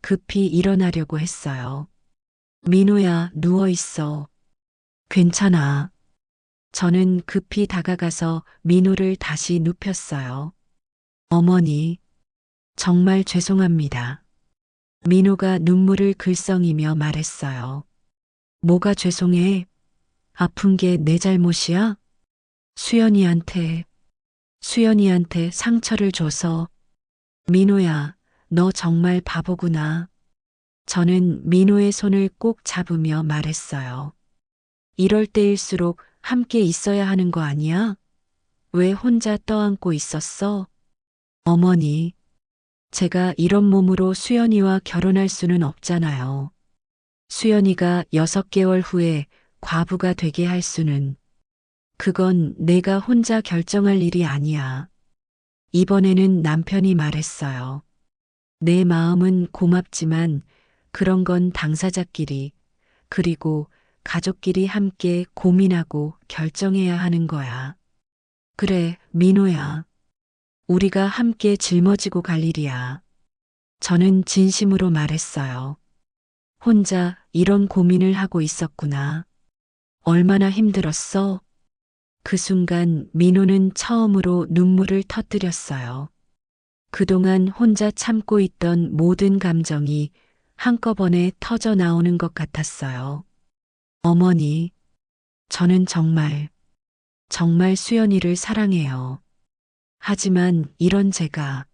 급히 일어나려고 했어요. 민호야, 누워 있어. 괜찮아. 저는 급히 다가가서 민호를 다시 눕혔어요. 어머니, 정말 죄송합니다. 민호가 눈물을 글썽이며 말했어요. 뭐가 죄송해? 아픈 게 내 잘못이야? 수연이한테 상처를 줘서. 민호야, 너 정말 바보구나. 저는 민호의 손을 꼭 잡으며 말했어요. 이럴 때일수록 함께 있어야 하는 거 아니야? 왜 혼자 떠안고 있었어? 어머니, 제가 이런 몸으로 수연이와 결혼할 수는 없잖아요. 수연이가 6개월 후에 과부가 되게 할 수는, 그건 내가 혼자 결정할 일이 아니야. 이번에는 남편이 말했어요. 내 마음은 고맙지만 그런 건 당사자끼리, 그리고 가족끼리 함께 고민하고 결정해야 하는 거야. 그래, 민호야. 우리가 함께 짊어지고 갈 일이야. 저는 진심으로 말했어요. 혼자 이런 고민을 하고 있었구나. 얼마나 힘들었어? 그 순간 민호는 처음으로 눈물을 터뜨렸어요. 그동안 혼자 참고 있던 모든 감정이 한꺼번에 터져 나오는 것 같았어요. 어머니, 저는 정말 수연이를 사랑해요. 하지만 이런 제가,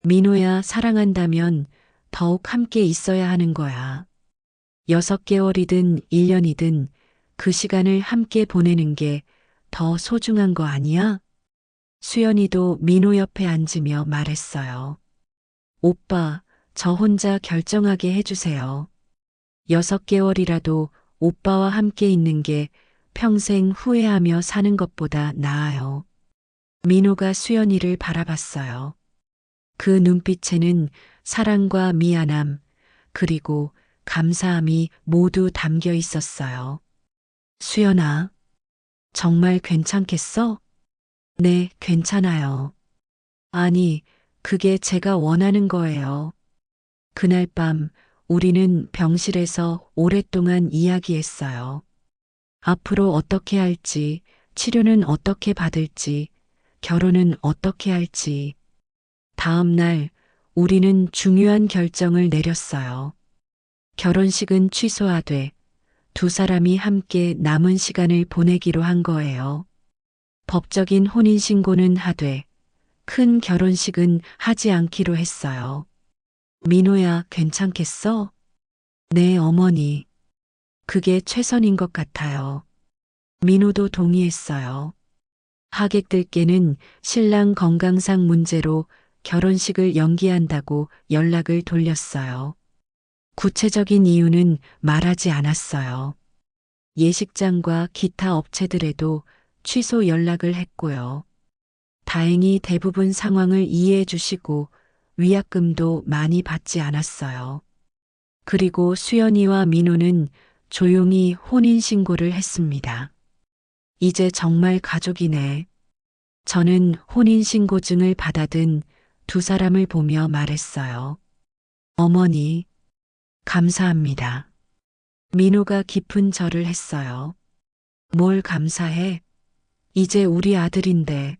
민호야, 사랑한다면 더욱 함께 있어야 하는 거야. 6개월이든 1년이든 그 시간을 함께 보내는 게 더 소중한 거 아니야? 수연이도 민호 옆에 앉으며 말했어요. 오빠, 저 혼자 결정하게 해주세요. 6개월이라도 오빠와 함께 있는 게 평생 후회하며 사는 것보다 나아요. 민호가 수연이를 바라봤어요. 그 눈빛에는 사랑과 미안함, 그리고 감사함이 모두 담겨 있었어요. 수연아, 정말 괜찮겠어? 네, 괜찮아요. 아니, 그게 제가 원하는 거예요. 그날 밤 우리는 병실에서 오랫동안 이야기했어요. 앞으로 어떻게 할지, 치료는 어떻게 받을지, 결혼은 어떻게 할지. 다음 날 우리는 중요한 결정을 내렸어요. 결혼식은 취소하되 두 사람이 함께 남은 시간을 보내기로 한 거예요. 법적인 혼인신고는 하되 큰 결혼식은 하지 않기로 했어요. 민호야, 괜찮겠어? 네, 어머니. 그게 최선인 것 같아요. 민호도 동의했어요. 하객들께는 신랑 건강상 문제로 결혼식을 연기한다고 연락을 돌렸어요. 구체적인 이유는 말하지 않았어요. 예식장과 기타 업체들에도 취소 연락을 했고요. 다행히 대부분 상황을 이해해 주시고 위약금도 많이 받지 않았어요. 그리고 수연이와 민호는 조용히 혼인신고를 했습니다. 이제 정말 가족이네. 저는 혼인신고증을 받아든 두 사람을 보며 말했어요. 어머니, 감사합니다. 민호가 깊은 절을 했어요. 뭘 감사해? 이제 우리 아들인데.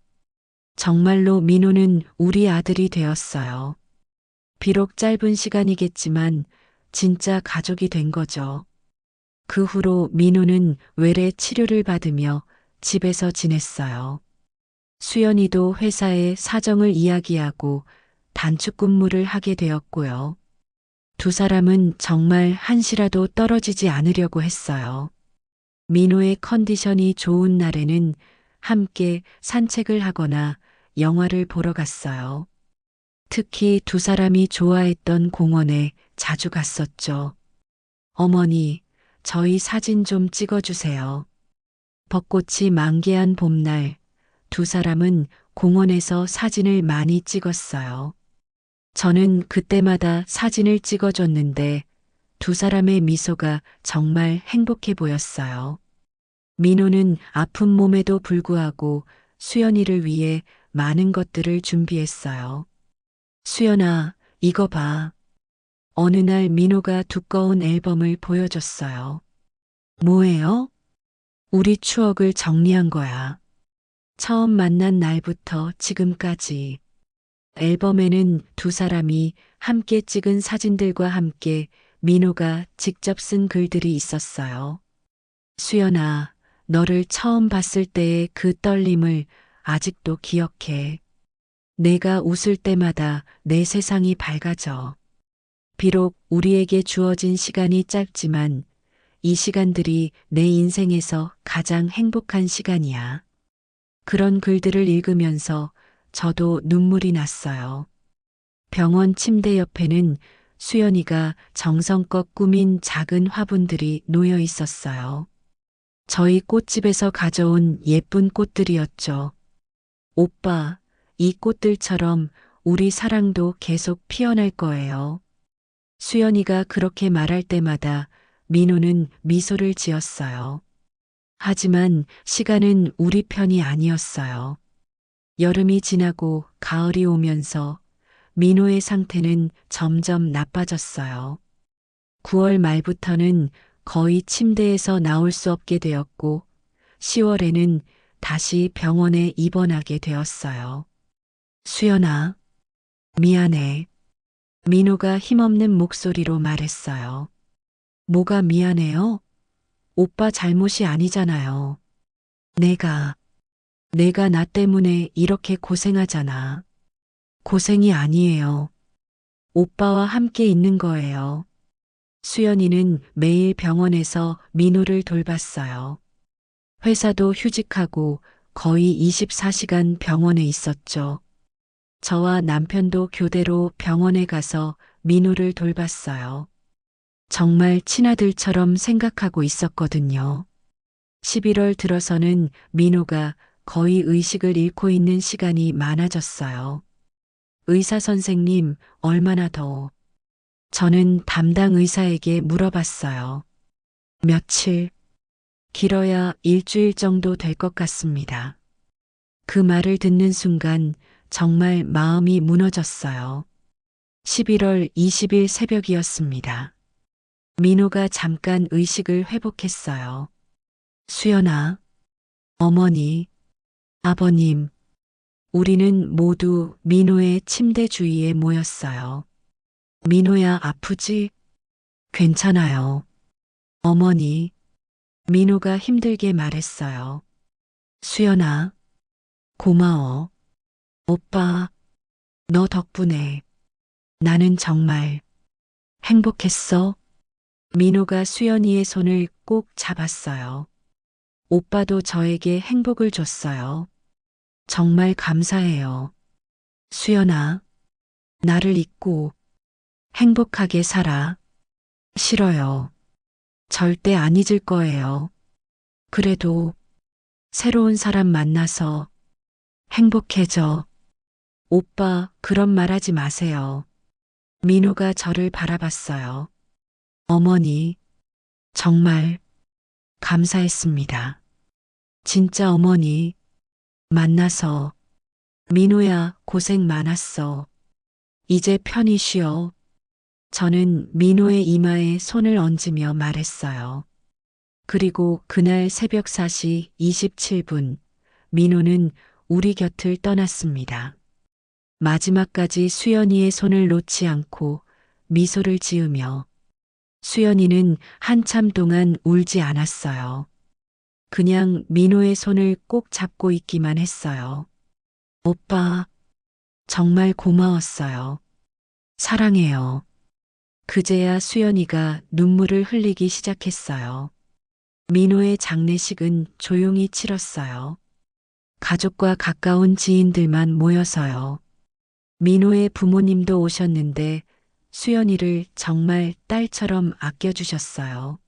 정말로 민호는 우리 아들이 되었어요. 비록 짧은 시간이겠지만 진짜 가족이 된 거죠. 그 후로 민호는 외래 치료를 받으며 집에서 지냈어요. 수연이도 회사에 사정을 이야기하고 단축 근무를 하게 되었고요. 두 사람은 정말 한시라도 떨어지지 않으려고 했어요. 민호의 컨디션이 좋은 날에는 함께 산책을 하거나 영화를 보러 갔어요. 특히 두 사람이 좋아했던 공원에 자주 갔었죠. 어머니, 저희 사진 좀 찍어주세요. 벚꽃이 만개한 봄날, 두 사람은 공원에서 사진을 많이 찍었어요. 저는 그때마다 사진을 찍어줬는데 두 사람의 미소가 정말 행복해 보였어요. 민호는 아픈 몸에도 불구하고 수연이를 위해 많은 것들을 준비했어요. 수연아, 이거 봐. 어느 날 민호가 두꺼운 앨범을 보여줬어요. 뭐예요? 우리 추억을 정리한 거야. 처음 만난 날부터 지금까지. 앨범에는 두 사람이 함께 찍은 사진들과 함께 민호가 직접 쓴 글들이 있었어요. 수연아, 너를 처음 봤을 때의 그 떨림을 아직도 기억해. 내가 웃을 때마다 내 세상이 밝아져. 비록 우리에게 주어진 시간이 짧지만 이 시간들이 내 인생에서 가장 행복한 시간이야. 그런 글들을 읽으면서 저도 눈물이 났어요. 병원 침대 옆에는 수연이가 정성껏 꾸민 작은 화분들이 놓여 있었어요. 저희 꽃집에서 가져온 예쁜 꽃들이었죠. 오빠, 이 꽃들처럼 우리 사랑도 계속 피어날 거예요. 수연이가 그렇게 말할 때마다 민호는 미소를 지었어요. 하지만 시간은 우리 편이 아니었어요. 여름이 지나고 가을이 오면서 민호의 상태는 점점 나빠졌어요. 9월 말부터는 거의 침대에서 나올 수 없게 되었고 10월에는 다시 병원에 입원하게 되었어요. 수연아, 미안해. 민호가 힘없는 목소리로 말했어요. 뭐가 미안해요? 오빠 잘못이 아니잖아요. 내가 나 때문에 이렇게 고생하잖아. 고생이 아니에요. 오빠와 함께 있는 거예요. 수연이는 매일 병원에서 민호를 돌봤어요. 회사도 휴직하고 거의 24시간 병원에 있었죠. 저와 남편도 교대로 병원에 가서 민호를 돌봤어요. 정말 친아들처럼 생각하고 있었거든요. 11월 들어서는 민호가 거의 의식을 잃고 있는 시간이 많아졌어요. 의사 선생님, 얼마나 더? 저는 담당 의사에게 물어봤어요. 며칠, 길어야 일주일 정도 될 것 같습니다. 그 말을 듣는 순간 정말 마음이 무너졌어요. 11월 20일 새벽이었습니다. 민호가 잠깐 의식을 회복했어요. 수연아, 어머니, 아버님, 우리는 모두 민호의 침대 주위에 모였어요. 민호야, 아프지? 괜찮아요. 어머니, 민호가 힘들게 말했어요. 수연아, 고마워. 오빠, 너 덕분에 나는 정말 행복했어. 민호가 수연이의 손을 꼭 잡았어요. 오빠도 저에게 행복을 줬어요. 정말 감사해요. 수연아, 나를 잊고 행복하게 살아. 싫어요. 절대 안 잊을 거예요. 그래도 새로운 사람 만나서 행복해져. 오빠, 그런 말 하지 마세요. 민호가 저를 바라봤어요. 어머니, 정말 감사했습니다. 진짜 어머니, 만나서 민호야, 고생 많았어. 이제 편히 쉬어. 저는 민호의 이마에 손을 얹으며 말했어요. 그리고 그날 새벽 4시 27분, 민호는 우리 곁을 떠났습니다. 마지막까지 수연이의 손을 놓지 않고 미소를 지으며 수연이는 한참 동안 울지 않았어요. 그냥 민호의 손을 꼭 잡고 있기만 했어요. 오빠, 정말 고마웠어요. 사랑해요. 그제야 수연이가 눈물을 흘리기 시작했어요. 민호의 장례식은 조용히 치렀어요. 가족과 가까운 지인들만 모여서요. 민호의 부모님도 오셨는데 수연이를 정말 딸처럼 아껴주셨어요.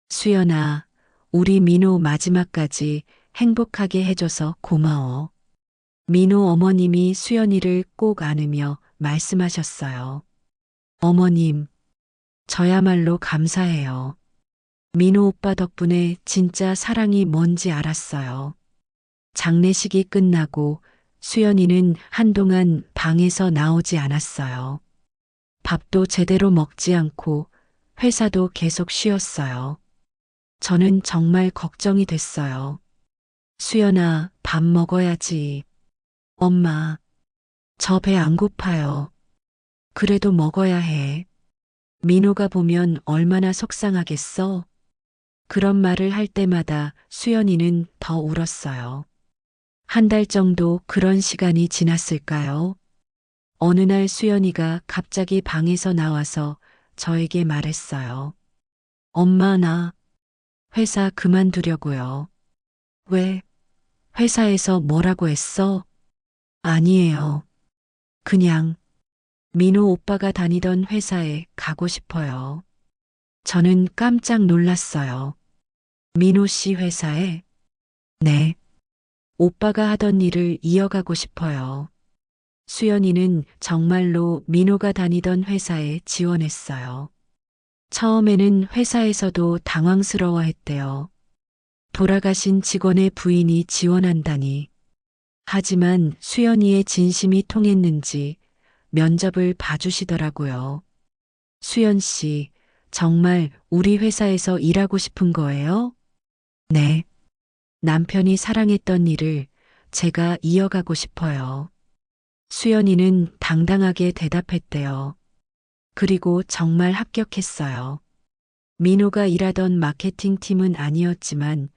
수연아, 우리 민호 마지막까지 행복하게 해줘서 고마워. 민호 어머님이 수연이를 꼭 안으며 말씀하셨어요. 어머님, 저야말로 감사해요. 민호 오빠 덕분에 진짜 사랑이 뭔지 알았어요. 장례식이 끝나고 수연이는 한동안 방에서 나오지 않았어요. 밥도 제대로 먹지 않고 회사도 계속 쉬었어요. 저는 정말 걱정이 됐어요. 수연아, 밥 먹어야지. 엄마, 저 배 안 고파요. 그래도 먹어야 해. 민호가 보면 얼마나 속상하겠어? 그런 말을 할 때마다 수연이는 더 울었어요. 한 달 정도 그런 시간이 지났을까요? 어느 날 수연이가 갑자기 방에서 나와서 저에게 말했어요. 엄마, 나 회사 그만두려고요. 왜? 회사에서 뭐라고 했어? 아니에요. 그냥 민호 오빠가 다니던 회사에 가고 싶어요. 저는 깜짝 놀랐어요. 민호 씨 회사에? 네. 오빠가 하던 일을 이어가고 싶어요. 수연이는 정말로 민호가 다니던 회사에 지원했어요. 처음에는 회사에서도 당황스러워했대요. 돌아가신 직원의 부인이 지원한다니. 하지만 수연이의 진심이 통했는지 면접을 봐주시더라고요. 수연 씨, 정말 우리 회사에서 일하고 싶은 거예요? 네. 남편이 사랑했던 일을 제가 이어가고 싶어요. 수연이는 당당하게 대답했대요. 그리고 정말 합격했어요. 민호가 일하던 마케팅 팀은 아니었지만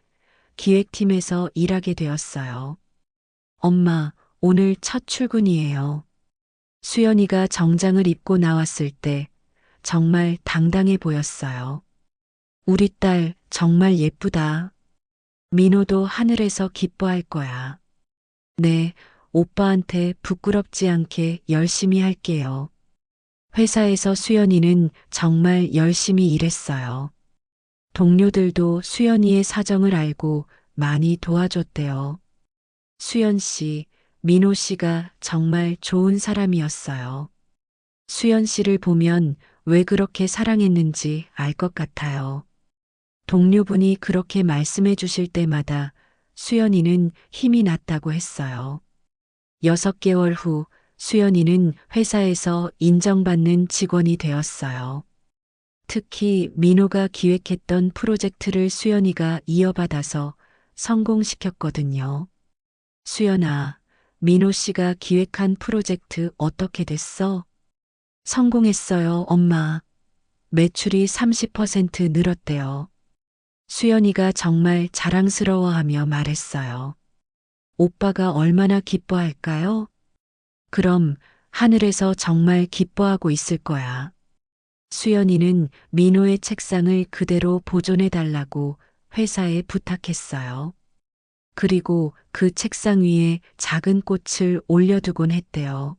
기획팀에서 일하게 되었어요. 엄마, 오늘 첫 출근이에요. 수연이가 정장을 입고 나왔을 때 정말 당당해 보였어요. 우리 딸 정말 예쁘다. 민호도 하늘에서 기뻐할 거야. 네, 오빠한테 부끄럽지 않게 열심히 할게요. 회사에서 수연이는 정말 열심히 일했어요. 동료들도 수연이의 사정을 알고 많이 도와줬대요. 수연 씨, 민호 씨가 정말 좋은 사람이었어요. 수연 씨를 보면 왜 그렇게 사랑했는지 알 것 같아요. 동료분이 그렇게 말씀해 주실 때마다 수연이는 힘이 났다고 했어요. 6개월 후 수연이는 회사에서 인정받는 직원이 되었어요. 특히 민호가 기획했던 프로젝트를 수연이가 이어받아서 성공시켰거든요. 수연아, 민호 씨가 기획한 프로젝트 어떻게 됐어? 성공했어요, 엄마. 매출이 30% 늘었대요. 수연이가 정말 자랑스러워하며 말했어요. 오빠가 얼마나 기뻐할까요? 그럼 하늘에서 정말 기뻐하고 있을 거야. 수연이는 민호의 책상을 그대로 보존해 달라고 회사에 부탁했어요. 그리고 그 책상 위에 작은 꽃을 올려두곤 했대요.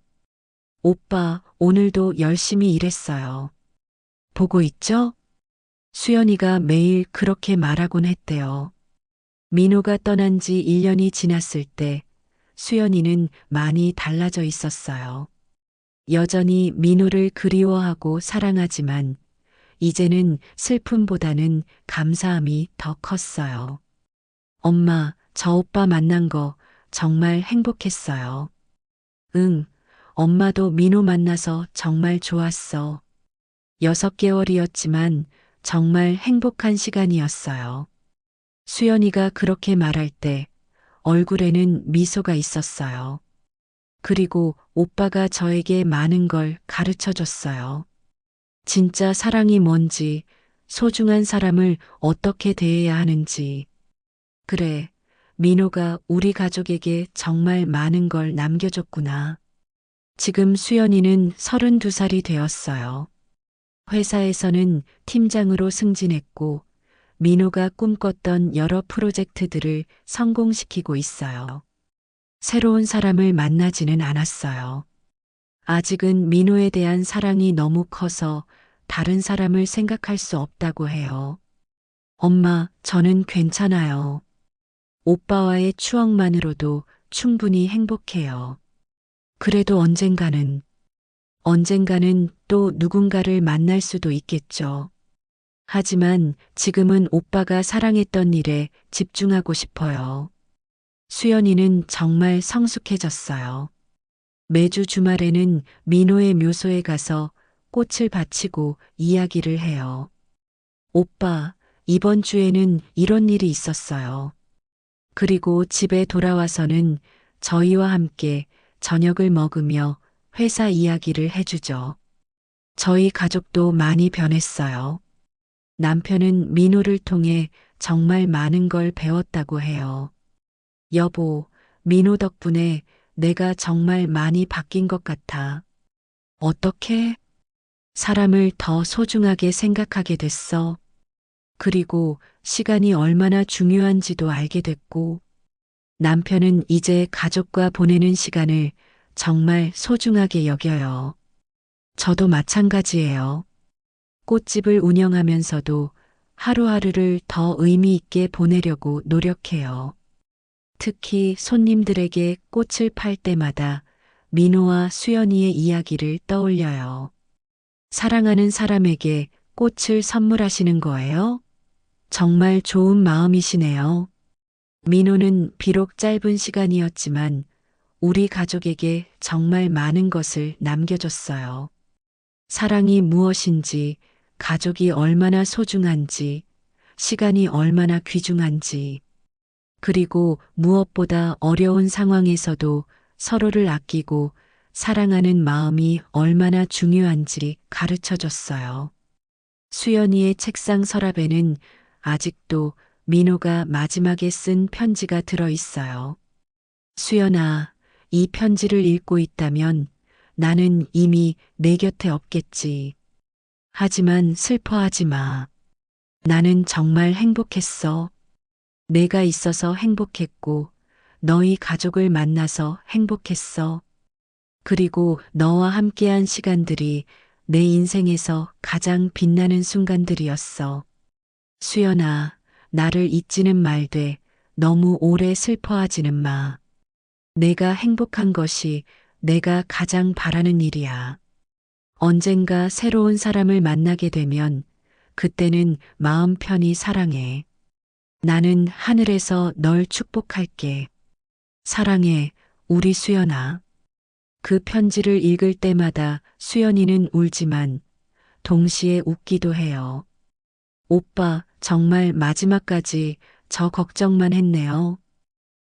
오빠, 오늘도 열심히 일했어요. 보고 있죠? 수연이가 매일 그렇게 말하곤 했대요. 민호가 떠난 지 1년이 지났을 때 수연이는 많이 달라져 있었어요. 여전히 민호를 그리워하고 사랑하지만 이제는 슬픔보다는 감사함이 더 컸어요. 엄마, 저 오빠 만난 거 정말 행복했어요. 응, 엄마도 민호 만나서 정말 좋았어. 6개월이었지만 정말 행복한 시간이었어요. 수연이가 그렇게 말할 때 얼굴에는 미소가 있었어요. 그리고 오빠가 저에게 많은 걸 가르쳐 줬어요. 진짜 사랑이 뭔지, 소중한 사람을 어떻게 대해야 하는지. 그래, 민호가 우리 가족에게 정말 많은 걸 남겨줬구나. 지금 수연이는 32살이 되었어요. 회사에서는 팀장으로 승진했고, 민호가 꿈꿨던 여러 프로젝트들을 성공시키고 있어요. 새로운 사람을 만나지는 않았어요. 아직은 민호에 대한 사랑이 너무 커서 다른 사람을 생각할 수 없다고 해요. 엄마, 저는 괜찮아요. 오빠와의 추억만으로도 충분히 행복해요. 그래도 언젠가는 또 누군가를 만날 수도 있겠죠. 하지만 지금은 오빠가 사랑했던 일에 집중하고 싶어요. 수연이는 정말 성숙해졌어요. 매주 주말에는 민호의 묘소에 가서 꽃을 바치고 이야기를 해요. 오빠, 이번 주에는 이런 일이 있었어요. 그리고 집에 돌아와서는 저희와 함께 저녁을 먹으며 회사 이야기를 해주죠. 저희 가족도 많이 변했어요. 남편은 민호를 통해 정말 많은 걸 배웠다고 해요. 여보, 민호 덕분에 내가 정말 많이 바뀐 것 같아. 어떻게? 사람을 더 소중하게 생각하게 됐어. 그리고 시간이 얼마나 중요한지도 알게 됐고, 남편은 이제 가족과 보내는 시간을 정말 소중하게 여겨요. 저도 마찬가지예요. 꽃집을 운영하면서도 하루하루를 더 의미 있게 보내려고 노력해요. 특히 손님들에게 꽃을 팔 때마다 민호와 수연이의 이야기를 떠올려요. 사랑하는 사람에게 꽃을 선물하시는 거예요? 정말 좋은 마음이시네요. 민호는 비록 짧은 시간이었지만 우리 가족에게 정말 많은 것을 남겨줬어요. 사랑이 무엇인지, 가족이 얼마나 소중한지, 시간이 얼마나 귀중한지, 그리고 무엇보다 어려운 상황에서도 서로를 아끼고 사랑하는 마음이 얼마나 중요한지 가르쳐 줬어요. 수연이의 책상 서랍에는 아직도 민호가 마지막에 쓴 편지가 들어 있어요. 수연아, 이 편지를 읽고 있다면 나는 이미 내 곁에 없겠지. 하지만 슬퍼하지 마. 나는 정말 행복했어. 내가 있어서 행복했고, 너희 가족을 만나서 행복했어. 그리고 너와 함께한 시간들이 내 인생에서 가장 빛나는 순간들이었어. 수연아, 나를 잊지는 말되 너무 오래 슬퍼하지는 마. 내가 행복한 것이 내가 가장 바라는 일이야. 언젠가 새로운 사람을 만나게 되면 그때는 마음 편히 사랑해. 나는 하늘에서 널 축복할게. 사랑해, 우리 수연아. 그 편지를 읽을 때마다 수연이는 울지만 동시에 웃기도 해요. 오빠, 정말 마지막까지 저 걱정만 했네요.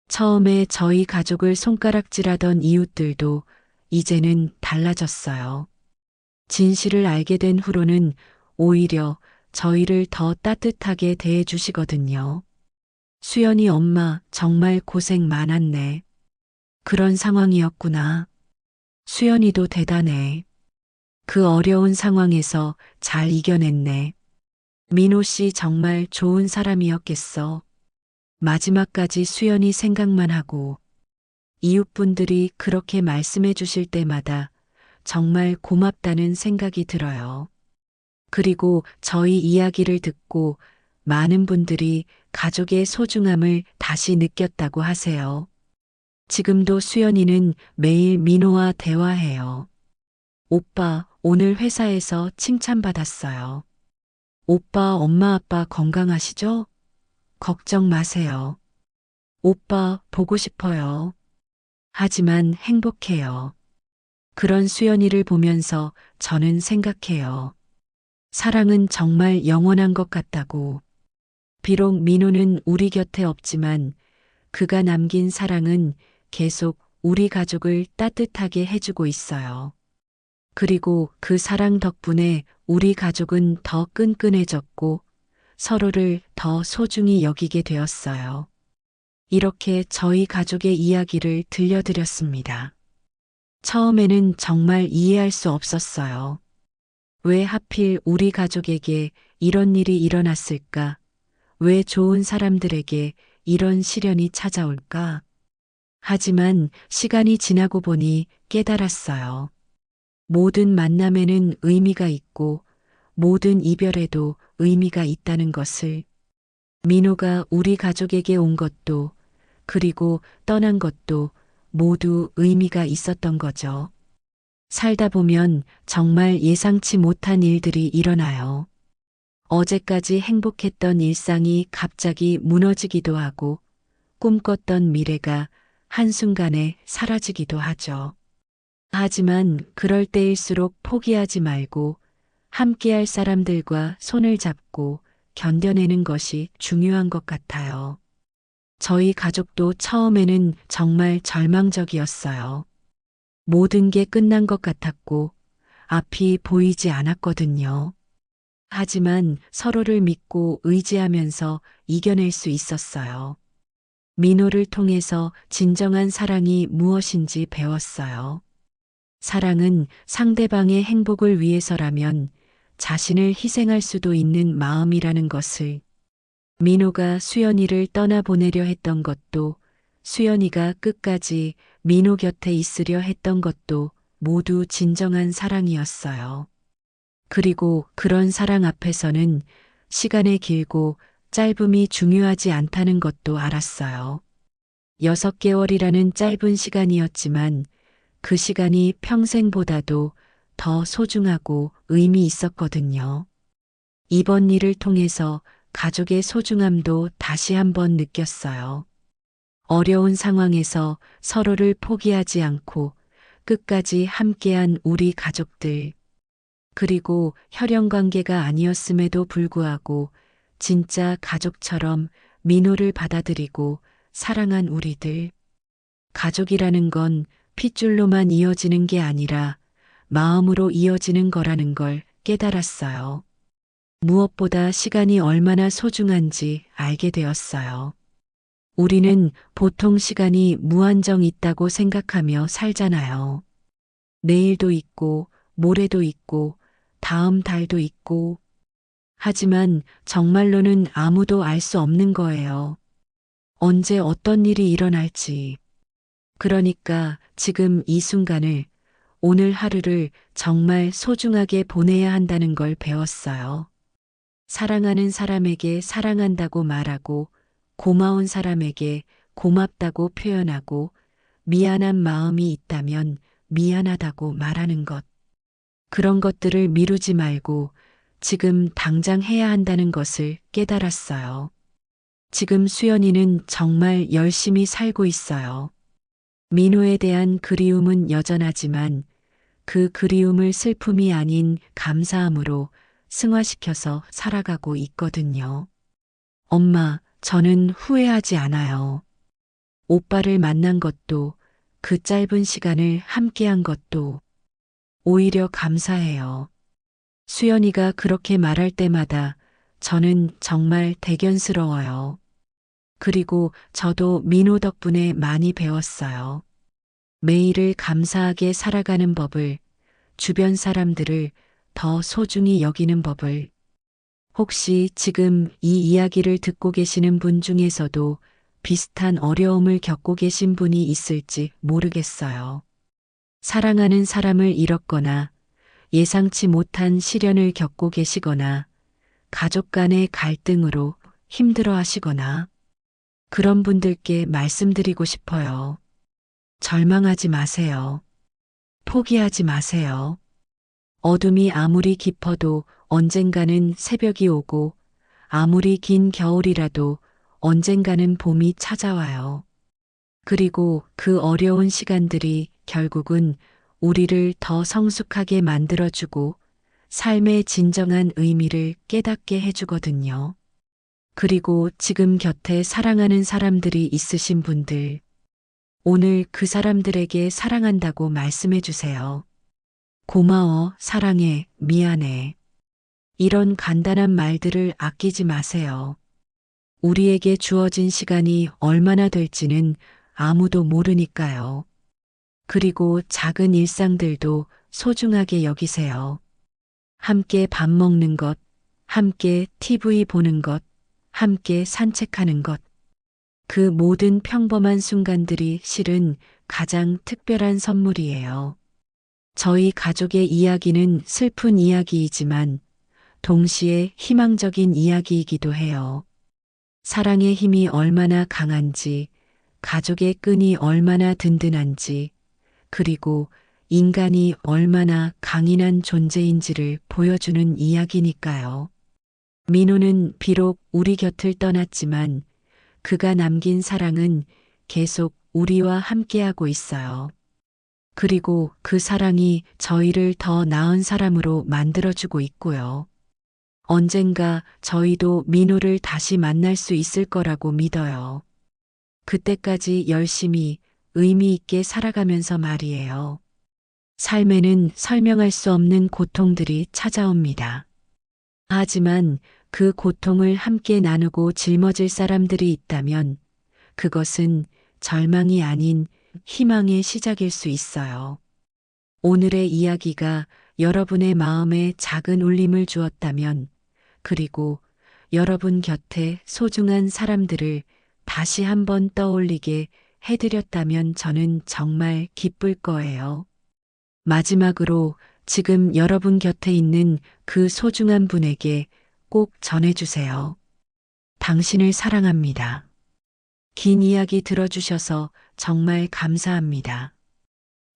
처음에 저희 가족을 손가락질하던 이웃들도 이제는 달라졌어요. 진실을 알게 된 후로는 오히려 저희를 더 따뜻하게 대해 주시거든요. 수연이 엄마 정말 고생 많았네. 그런 상황이었구나. 수연이도 대단해. 그 어려운 상황에서 잘 이겨냈네. 민호 씨 정말 좋은 사람이었겠어. 마지막까지 수연이 생각만 하고 이웃분들이 그렇게 말씀해 주실 때마다 정말 고맙다는 생각이 들어요. 그리고 저희 이야기를 듣고 많은 분들이 가족의 소중함을 다시 느꼈다고 하세요. 지금도 수연이는 매일 민호와 대화해요. 오빠, 오늘 회사에서 칭찬받았어요. 오빠, 엄마, 아빠 건강하시죠? 걱정 마세요. 오빠, 보고 싶어요. 하지만 행복해요. 그런 수연이를 보면서 저는 생각해요. 사랑은 정말 영원한 것 같다고. 비록 민호는 우리 곁에 없지만 그가 남긴 사랑은 계속 우리 가족을 따뜻하게 해주고 있어요. 그리고 그 사랑 덕분에 우리 가족은 더 끈끈해졌고 서로를 더 소중히 여기게 되었어요. 이렇게 저희 가족의 이야기를 들려드렸습니다. 처음에는 정말 이해할 수 없었어요. 왜 하필 우리 가족에게 이런 일이 일어났을까? 왜 좋은 사람들에게 이런 시련이 찾아올까? 하지만 시간이 지나고 보니 깨달았어요. 모든 만남에는 의미가 있고 모든 이별에도 의미가 있다는 것을. 민호가 우리 가족에게 온 것도 그리고 떠난 것도 모두 의미가 있었던 거죠. 살다 보면 정말 예상치 못한 일들이 일어나요. 어제까지 행복했던 일상이 갑자기 무너지기도 하고 꿈꿨던 미래가 한순간에 사라지기도 하죠. 하지만 그럴 때일수록 포기하지 말고 함께할 사람들과 손을 잡고 견뎌내는 것이 중요한 것 같아요. 저희 가족도 처음에는 정말 절망적이었어요. 모든 게 끝난 것 같았고 앞이 보이지 않았거든요. 하지만 서로를 믿고 의지하면서 이겨낼 수 있었어요. 민호를 통해서 진정한 사랑이 무엇인지 배웠어요. 사랑은 상대방의 행복을 위해서라면 자신을 희생할 수도 있는 마음이라는 것을. 민호가 수연이를 떠나보내려 했던 것도 수연이가 끝까지 민호 곁에 있으려 했던 것도 모두 진정한 사랑이었어요. 그리고 그런 사랑 앞에서는 시간의 길고 짧음이 중요하지 않다는 것도 알았어요. 6개월이라는 짧은 시간이었지만 그 시간이 평생보다도 더 소중하고 의미 있었거든요. 이번 일을 통해서 가족의 소중함도 다시 한번 느꼈어요. 어려운 상황에서 서로를 포기하지 않고 끝까지 함께한 우리 가족들. 그리고 혈연 관계가 아니었음에도 불구하고 진짜 가족처럼 민호를 받아들이고 사랑한 우리들. 가족이라는 건 핏줄로만 이어지는 게 아니라 마음으로 이어지는 거라는 걸 깨달았어요. 무엇보다 시간이 얼마나 소중한지 알게 되었어요. 우리는 보통 시간이 무한정 있다고 생각하며 살잖아요. 내일도 있고, 모레도 있고, 다음 달도 있고. 하지만 정말로는 아무도 알 수 없는 거예요. 언제 어떤 일이 일어날지. 그러니까 지금 이 순간을, 오늘 하루를 정말 소중하게 보내야 한다는 걸 배웠어요. 사랑하는 사람에게 사랑한다고 말하고, 고마운 사람에게 고맙다고 표현하고, 미안한 마음이 있다면 미안하다고 말하는 것. 그런 것들을 미루지 말고 지금 당장 해야 한다는 것을 깨달았어요. 지금 수연이는 정말 열심히 살고 있어요. 민호에 대한 그리움은 여전하지만 그 그리움을 슬픔이 아닌 감사함으로 승화시켜서 살아가고 있거든요. 엄마, 저는 후회하지 않아요. 오빠를 만난 것도 그 짧은 시간을 함께한 것도 오히려 감사해요. 수연이가 그렇게 말할 때마다 저는 정말 대견스러워요. 그리고 저도 민호 덕분에 많이 배웠어요. 매일을 감사하게 살아가는 법을, 주변 사람들을 더 소중히 여기는 법을. 혹시 지금 이 이야기를 듣고 계시는 분 중에서도 비슷한 어려움을 겪고 계신 분이 있을지 모르겠어요. 사랑하는 사람을 잃었거나 예상치 못한 시련을 겪고 계시거나 가족 간의 갈등으로 힘들어 하시거나 그런 분들께 말씀드리고 싶어요. 절망하지 마세요. 포기하지 마세요. 어둠이 아무리 깊어도 언젠가는 새벽이 오고 아무리 긴 겨울이라도 언젠가는 봄이 찾아와요. 그리고 그 어려운 시간들이 결국은 우리를 더 성숙하게 만들어주고 삶의 진정한 의미를 깨닫게 해주거든요. 그리고 지금 곁에 사랑하는 사람들이 있으신 분들, 오늘 그 사람들에게 사랑한다고 말씀해 주세요. 고마워, 사랑해, 미안해. 이런 간단한 말들을 아끼지 마세요. 우리에게 주어진 시간이 얼마나 될지는 아무도 모르니까요. 그리고 작은 일상들도 소중하게 여기세요. 함께 밥 먹는 것, 함께 TV 보는 것, 함께 산책하는 것. 그 모든 평범한 순간들이 실은 가장 특별한 선물이에요. 저희 가족의 이야기는 슬픈 이야기이지만 동시에 희망적인 이야기이기도 해요. 사랑의 힘이 얼마나 강한지, 가족의 끈이 얼마나 든든한지, 그리고 인간이 얼마나 강인한 존재인지를 보여주는 이야기니까요. 민호는 비록 우리 곁을 떠났지만 그가 남긴 사랑은 계속 우리와 함께하고 있어요. 그리고 그 사랑이 저희를 더 나은 사람으로 만들어주고 있고요. 언젠가 저희도 민호를 다시 만날 수 있을 거라고 믿어요. 그때까지 열심히 의미 있게 살아가면서 말이에요. 삶에는 설명할 수 없는 고통들이 찾아옵니다. 하지만 그 고통을 함께 나누고 짊어질 사람들이 있다면 그것은 절망이 아닌 희망의 시작일 수 있어요. 오늘의 이야기가 여러분의 마음에 작은 울림을 주었다면, 그리고 여러분 곁에 소중한 사람들을 다시 한번 떠올리게 해드렸다면 저는 정말 기쁠 거예요. 마지막으로 지금 여러분 곁에 있는 그 소중한 분에게 꼭 전해주세요. 당신을 사랑합니다. 긴 이야기 들어주셔서 정말 감사합니다.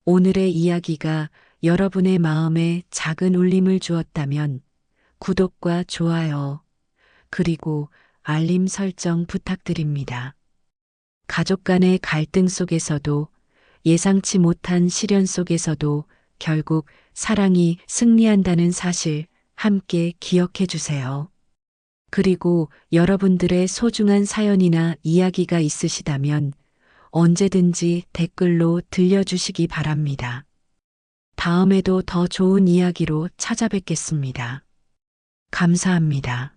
오늘의 이야기가 여러분의 마음에 작은 울림을 주었다면 구독과 좋아요, 그리고 알림 설정 부탁드립니다. 가족 간의 갈등 속에서도 예상치 못한 시련 속에서도 결국 사랑이 승리한다는 사실 함께 기억해 주세요. 그리고 여러분들의 소중한 사연이나 이야기가 있으시다면 언제든지 댓글로 들려주시기 바랍니다. 다음에도 더 좋은 이야기로 찾아뵙겠습니다. 감사합니다.